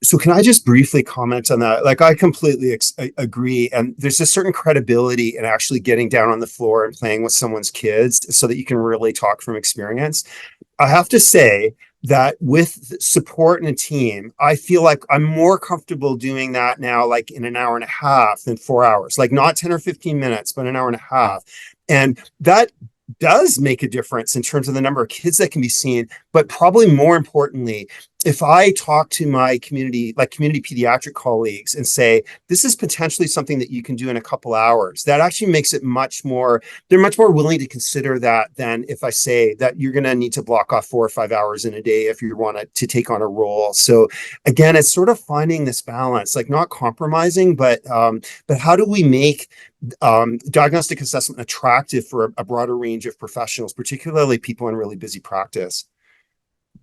Speaker 5: So can I just briefly comment on that? Like, I completely agree. And there's a certain credibility in actually getting down on the floor and playing with someone's kids so that you can really talk from experience. I have to say that with support and a team, I feel like I'm more comfortable doing that now, like in an hour and a half than 4 hours, like not 10 or 15 minutes, but an hour and a half. And that does make a difference in terms of the number of kids that can be seen. But probably more importantly, if I talk to my community pediatric colleagues and say, this is potentially something that you can do in a couple hours, that actually makes it they're much more willing to consider that than if I say that you're going to need to block off 4 or 5 hours in a day if you want to take on a role. So again, it's sort of finding this balance, like not compromising, but how do we make diagnostic assessment attractive for a broader range of professionals, particularly people in really busy practice?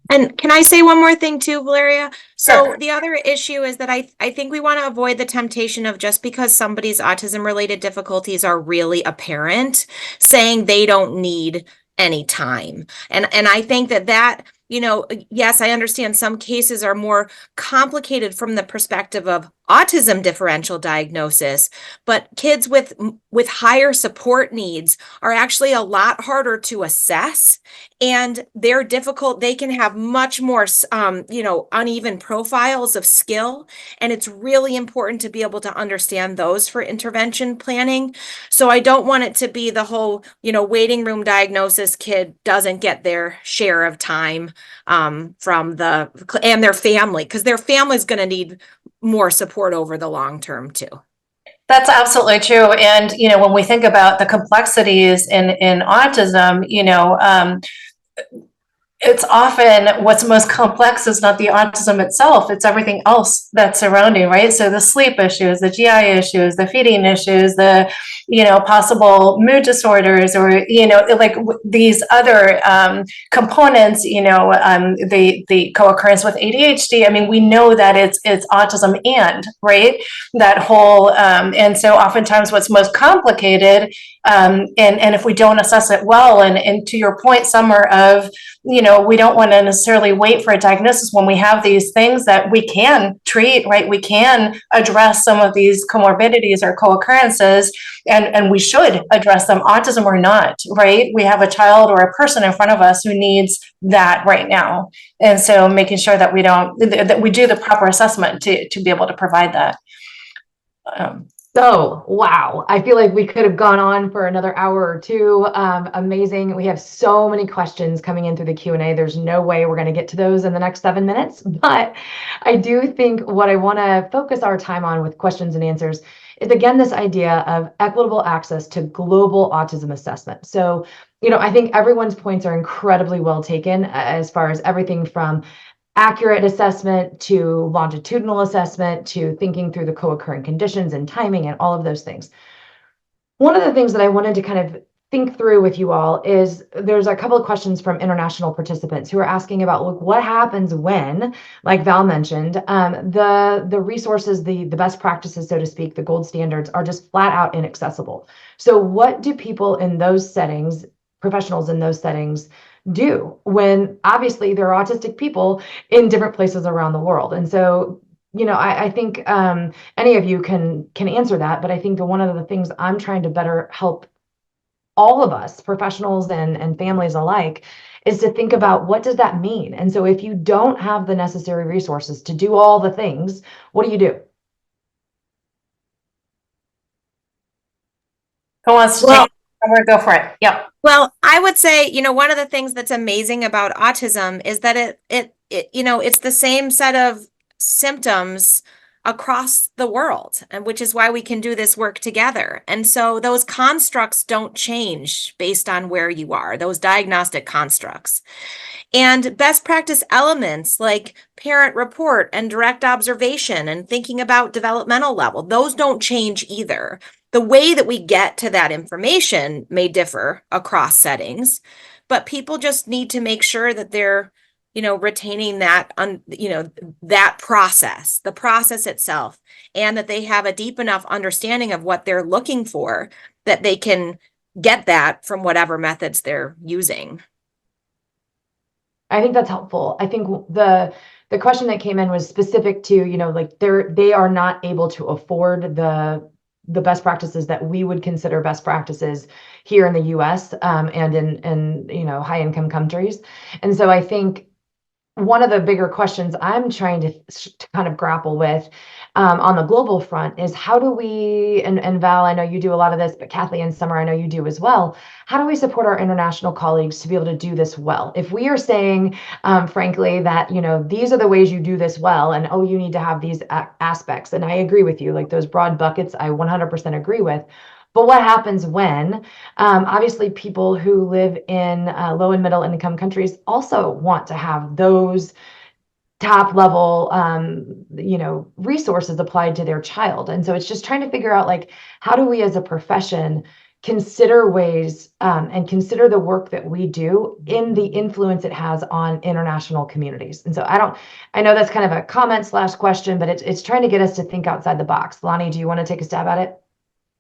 Speaker 4: And can I say one more thing too, Valeria? So
Speaker 2: Sure.
Speaker 4: the other issue is that I think we want to avoid the temptation of, just because somebody's autism related difficulties are really apparent, saying they don't need any time. And I think that yes, I understand some cases are more complicated from the perspective of autism differential diagnosis, but kids with higher support needs are actually a lot harder to assess, and they're difficult. They can have much more uneven profiles of skill, and it's really important to be able to understand those for intervention planning. So I don't want it to be the whole waiting room diagnosis kid doesn't get their share of time and their family, because their family's going to need more support over the long term too.
Speaker 2: That's absolutely true. And, when we think about the complexities in autism, it's often what's most complex is not the autism itself, it's everything else that's surrounding, right? So the sleep issues, the GI issues, the feeding issues, the, possible mood disorders, or, like these other components, the co-occurrence with ADHD. I mean, we know that it's autism right? That whole, and so oftentimes what's most complicated, and if we don't assess it well, and to your point, Summer, of, we don't want to necessarily wait for a diagnosis when we have these things that we can treat, right? We can address some of these comorbidities or co-occurrences, and we should address them, autism or not, right? We have a child or a person in front of us who needs that right now. And so making sure that we do the proper assessment to be able to provide that.
Speaker 1: So, wow, I feel like we could have gone on for another hour or two. Amazing. We have so many questions coming in through the Q&A. There's no way we're going to get to those in the next 7 minutes, but I do think what I want to focus our time on with questions and answers is, again, this idea of equitable access to global autism assessment. So, I think everyone's points are incredibly well taken, as far as everything from accurate assessment to longitudinal assessment to thinking through the co-occurring conditions and timing and all of those things. One of the things that I wanted to kind of think through with you all is there's a couple of questions from international participants who are asking about, look, what happens when, like Val mentioned, the resources, the best practices, so to speak, the gold standards are just flat out inaccessible. So what do people in those settings, professionals in those settings, do when obviously there are autistic people in different places around the world? And so, I think any of you can answer that, but I think one of the things I'm trying to better help all of us, professionals and families alike, is to think about what does that mean? And so if you don't have the necessary resources to do all the things, what do you do?
Speaker 2: Who wants to
Speaker 4: Well,
Speaker 2: take over? Go for it. Yep.
Speaker 4: Well, I would say, one of the things that's amazing about autism is that it's the same set of symptoms across the world, and which is why we can do this work together. And so those constructs don't change based on where you are, those diagnostic constructs. And best practice elements like parent report and direct observation and thinking about developmental level, those don't change either. The way that we get to that information may differ across settings, but people just need to make sure that they're, retaining that, that process, the process itself, and that they have a deep enough understanding of what they're looking for that they can get that from whatever methods they're using.
Speaker 1: I think that's helpful. I think the question that came in was specific to, like they are not able to afford the best practices that we would consider best practices here in the US, and in high income countries. And so I think one of the bigger questions I'm trying to kind of grapple with, on the global front is how do we, and Val, I know you do a lot of this, but Kathleen and Summer, I know you do as well. How do we support our international colleagues to be able to do this well? If we are saying, frankly, that, these are the ways you do this well, and you need to have these aspects, and I agree with you, like those broad buckets, I 100% agree with. But what happens when, obviously, people who live in low and middle income countries also want to have those top level, resources applied to their child. And so it's just trying to figure out, like, how do we as a profession consider ways, and consider the work that we do in the influence it has on international communities. And so I know that's kind of a comment / question, but it's trying to get us to think outside the box. Lonnie, do you want to take a stab at it?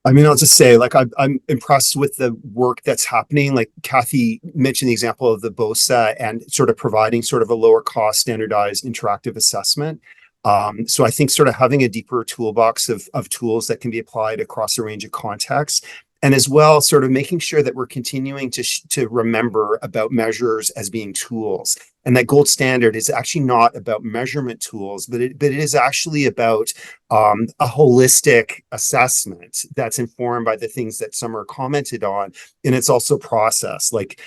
Speaker 5: I mean, I'll just say, like, I'm impressed with the work that's happening. Like Kathy mentioned the example of the BOSA and sort of providing sort of a lower cost, standardized, interactive assessment. So I think sort of having a deeper toolbox of tools that can be applied across a range of contexts. And as well, sort of making sure that we're continuing to remember about measures as being tools, and that gold standard is actually not about measurement tools, but it is actually about a holistic assessment that's informed by the things that Summer commented on, and it's also process like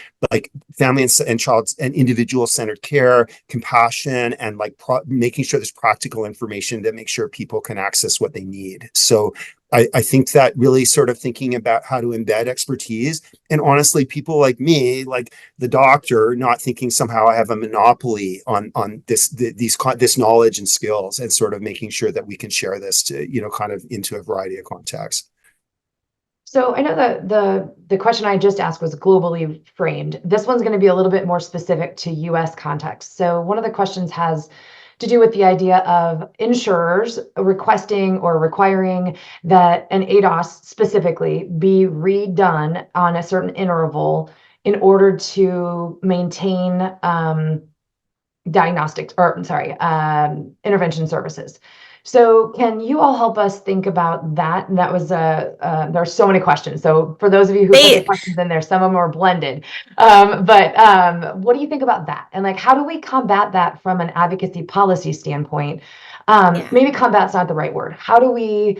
Speaker 5: family and child and individual centered care, compassion, and like making sure there's practical information that makes sure people can access what they need. So I think that really sort of thinking about how to embed expertise, and honestly, people like me, like the doctor, not thinking somehow I have a monopoly on this knowledge and skills, and sort of making sure that we can share this to, kind of into a variety of contexts.
Speaker 1: So I know that the question I just asked was globally framed. This one's going to be a little bit more specific to US context. So one of the questions has to do with the idea of insurers requesting or requiring that an ADOS specifically be redone on a certain interval in order to maintain, diagnostics, or I'm sorry, intervention services. So can you all help us think about that? And that was there are so many questions. So for those of you who put the questions in there, some of them are blended. But what do you think about that? And like, how do we combat that from an advocacy policy standpoint? Maybe combat's not the right word. How do we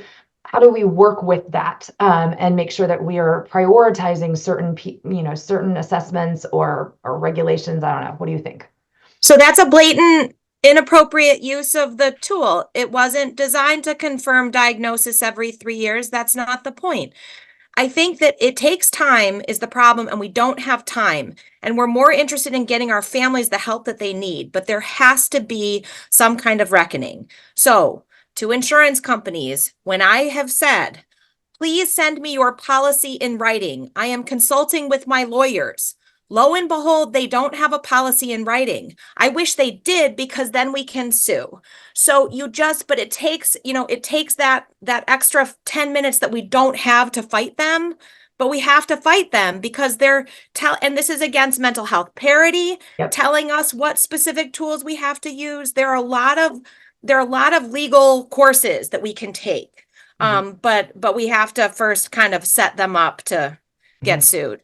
Speaker 1: work with that, and make sure that we are prioritizing certain assessments or regulations? I don't know. What do you think?
Speaker 4: So that's a blatant inappropriate use of the tool. It wasn't designed to confirm diagnosis every 3 years. That's not the point. I think that it takes time is the problem, and we don't have time. And we're more interested in getting our families the help that they need, but there has to be some kind of reckoning. So to insurance companies, when I have said, Please send me your policy in writing. I am consulting with my lawyers. Lo and behold, they don't have a policy in writing. I wish they did, because then we can sue. So but it takes, it takes that extra 10 minutes that we don't have to fight them, but we have to fight them because and this is against mental health parity,
Speaker 1: Yep.
Speaker 4: telling us what specific tools we have to use. There are a lot of legal courses that we can take. But we have to first kind of set them up to get sued.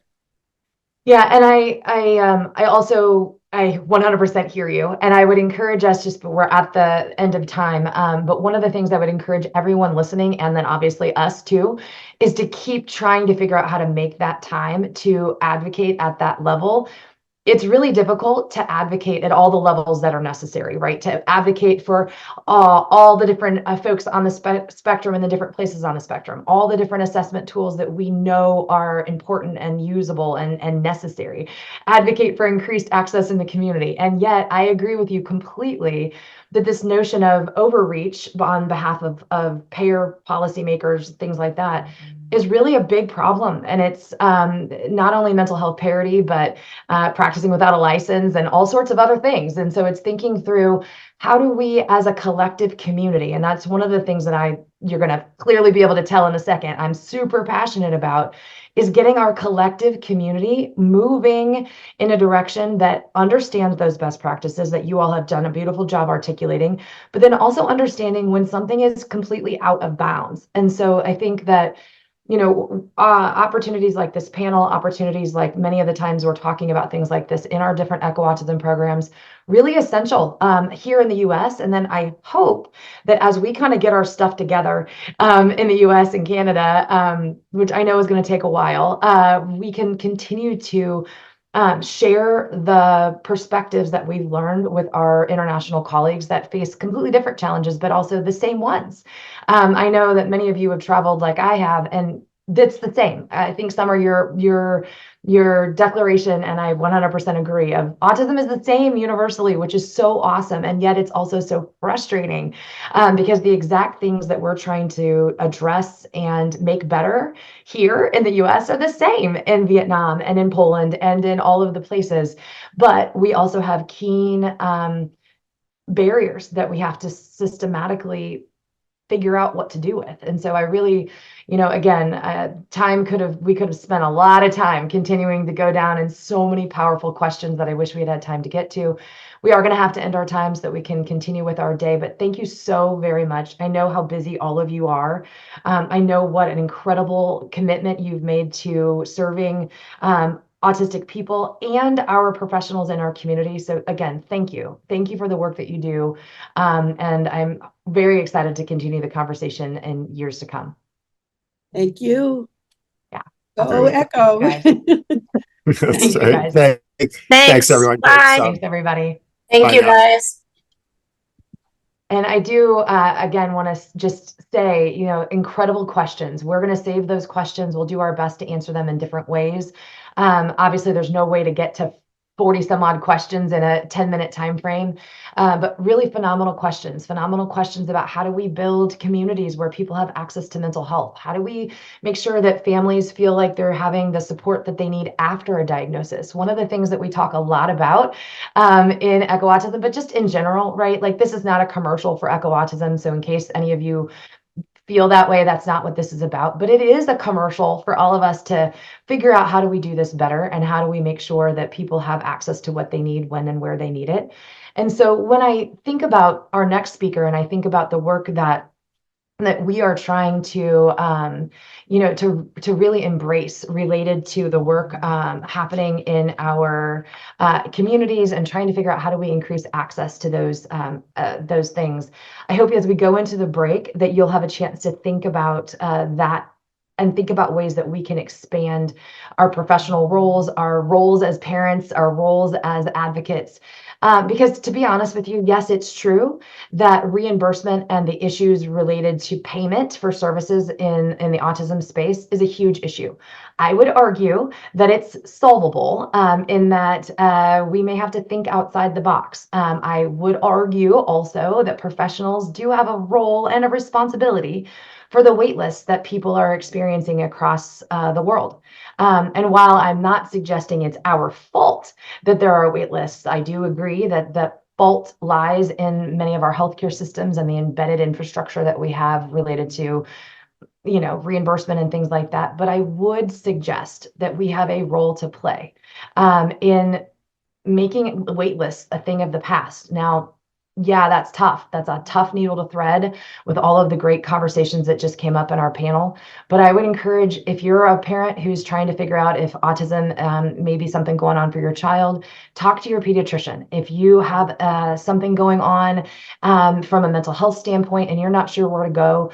Speaker 1: Yeah, and I also, I 100% hear you, and I would encourage us, just we're at the end of time, but one of the things I would encourage everyone listening, and then obviously us too, is to keep trying to figure out how to make that time to advocate at that level. It's really difficult to advocate at all the levels that are necessary, right? To advocate for all the different folks on the spectrum and the different places on the spectrum, all the different assessment tools that we know are important and usable and necessary. Advocate for increased access in the community. And yet I agree with you completely that this notion of overreach on behalf of payer policymakers, things like that, is really a big problem. And it's not only mental health parity, but practicing without a license and all sorts of other things. And so it's thinking through, how do we as a collective community, and that's one of the things that you're going to clearly be able to tell in a second, I'm super passionate about, is getting our collective community moving in a direction that understands those best practices that you all have done a beautiful job articulating, but then also understanding when something is completely out of bounds. And so I think that opportunities like this panel, opportunities like many of the times we're talking about things like this in our different eco-autism programs, really essential here in the US. And then I hope that as we kind of get our stuff together in the US and Canada, which I know is going to take a while, we can continue to share the perspectives that we've learned with our international colleagues that face completely different challenges, but also the same ones. I know that many of you have traveled like I have, and that's the same. I think, Summer, your declaration, and I 100% agree, of autism is the same universally, which is so awesome. And yet it's also so frustrating because the exact things that we're trying to address and make better here in the US are the same in Vietnam and in Poland and in all of the places. But we also have keen barriers that we have to systematically figure out what to do with. And so I really, again, we could have spent a lot of time continuing to go down in so many powerful questions that I wish we had had time to get to. We are going to have to end our time so that we can continue with our day, but thank you so very much. I know how busy all of you are. I know what an incredible commitment you've made to serving autistic people and our professionals in our community. So again, thank you. Thank you for the work that you do. And I'm very excited to continue the conversation in years to come.
Speaker 3: Thank you.
Speaker 1: Yeah.
Speaker 3: Go Echo.
Speaker 1: Guys.
Speaker 5: Thank
Speaker 1: you, guys.
Speaker 5: Thanks, everyone.
Speaker 4: Bye.
Speaker 1: Thanks, everybody.
Speaker 2: Thank you, guys.
Speaker 1: And I do, again, want to just say, incredible questions. We're going to save those questions. We'll do our best to answer them in different ways. Obviously, there's no way to get to 40 some odd questions in a 10-minute time frame, but really phenomenal questions about how do we build communities where people have access to mental health? How do we make sure that families feel like they're having the support that they need after a diagnosis? One of the things that we talk a lot about in eco-autism, but just in general, right? Like, this is not a commercial for eco-autism. So in case any of you feel that way, that's not what this is about, but it is a commercial for all of us to figure out, how do we do this better, and how do we make sure that people have access to what they need when and where they need it. And so when I think about our next speaker, and I think about the work that we are trying to, to really embrace related to the work happening in our communities, and trying to figure out how do we increase access to those things. I hope as we go into the break that you'll have a chance to think about that, and think about ways that we can expand our professional roles, our roles as parents, our roles as advocates. Because to be honest with you, yes, it's true that reimbursement and the issues related to payment for services in the autism space is a huge issue. I would argue that it's solvable in that we may have to think outside the box. I would argue also that professionals do have a role and a responsibility for the wait lists that people are experiencing across the world. And while I'm not suggesting it's our fault that there are wait lists, I do agree that the fault lies in many of our healthcare systems and the embedded infrastructure that we have related to, reimbursement and things like that. But I would suggest that we have a role to play in making wait lists a thing of the past. Now, yeah, that's tough. That's a tough needle to thread with all of the great conversations that just came up in our panel. But I would encourage, if you're a parent who's trying to figure out if autism may be something going on for your child, talk to your pediatrician. If you have something going on from a mental health standpoint and you're not sure where to go,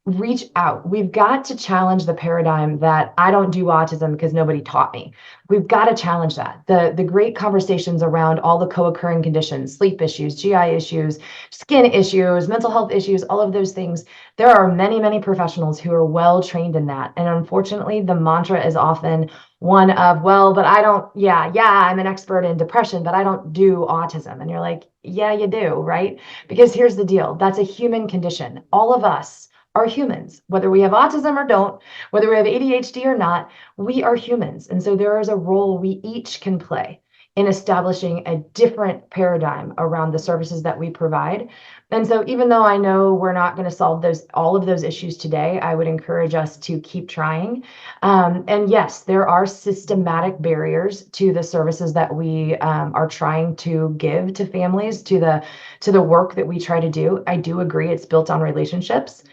Speaker 1: reach out. We've got to challenge the paradigm that I don't do autism because nobody taught me. We've got to challenge that. The great conversations around all the co-occurring conditions, sleep issues, GI issues, skin issues, mental health issues, all of those things. There are many, many professionals who are well trained in that. And unfortunately, the mantra is often one of, well, but I don't, I'm an expert in depression, but I don't do autism. And you're like, yeah, you do, right? Because here's the deal. That's a human condition. All of us are humans, whether we have autism or don't, whether we have ADHD or not, we are humans. And so there is a role we each can play in establishing a different paradigm around the services that we provide. And so even though I know we're not going to solve all of those issues today, I would encourage us to keep trying. And yes, there are systematic barriers to the services that we are trying to give to families, to the work that we try to do. I do agree it's built on relationships.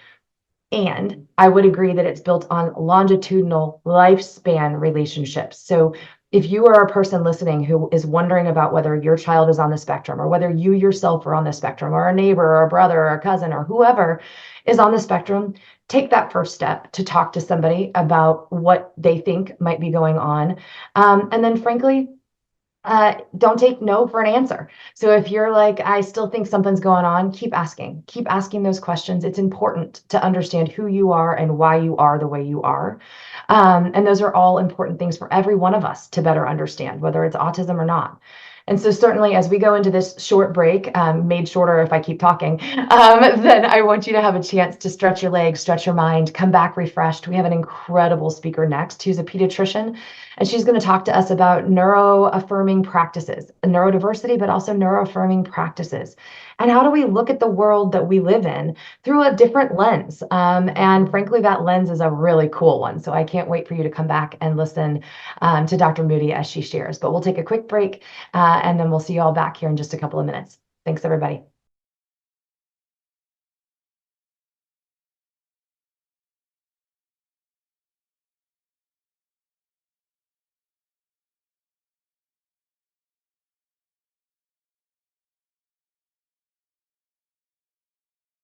Speaker 1: And I would agree that it's built on longitudinal lifespan relationships. So if you are a person listening who is wondering about whether your child is on the spectrum or whether you yourself are on the spectrum or a neighbor or a brother or a cousin or whoever is on the spectrum, take that first step to talk to somebody about what they think might be going on. And then frankly, don't take no for an answer. So if you're like, I still think something's going on, keep asking those questions. It's important to understand who you are and why you are the way you are. And those are all important things for every one of us to better understand, whether it's autism or not. And so certainly as we go into this short break, made shorter if I keep talking, then I want you to have a chance to stretch your legs, stretch your mind, come back refreshed. We have an incredible speaker next who's a pediatrician, and she's going to talk to us about neuroaffirming practices, neurodiversity, but also neuroaffirming practices. And how do we look at the world that we live in through a different lens? And frankly, that lens is a really cool one. So I can't wait for you to come back and listen to Dr. Moody as she shares. But we'll take a quick break and then we'll see you all back here in just a couple of minutes. Thanks, everybody.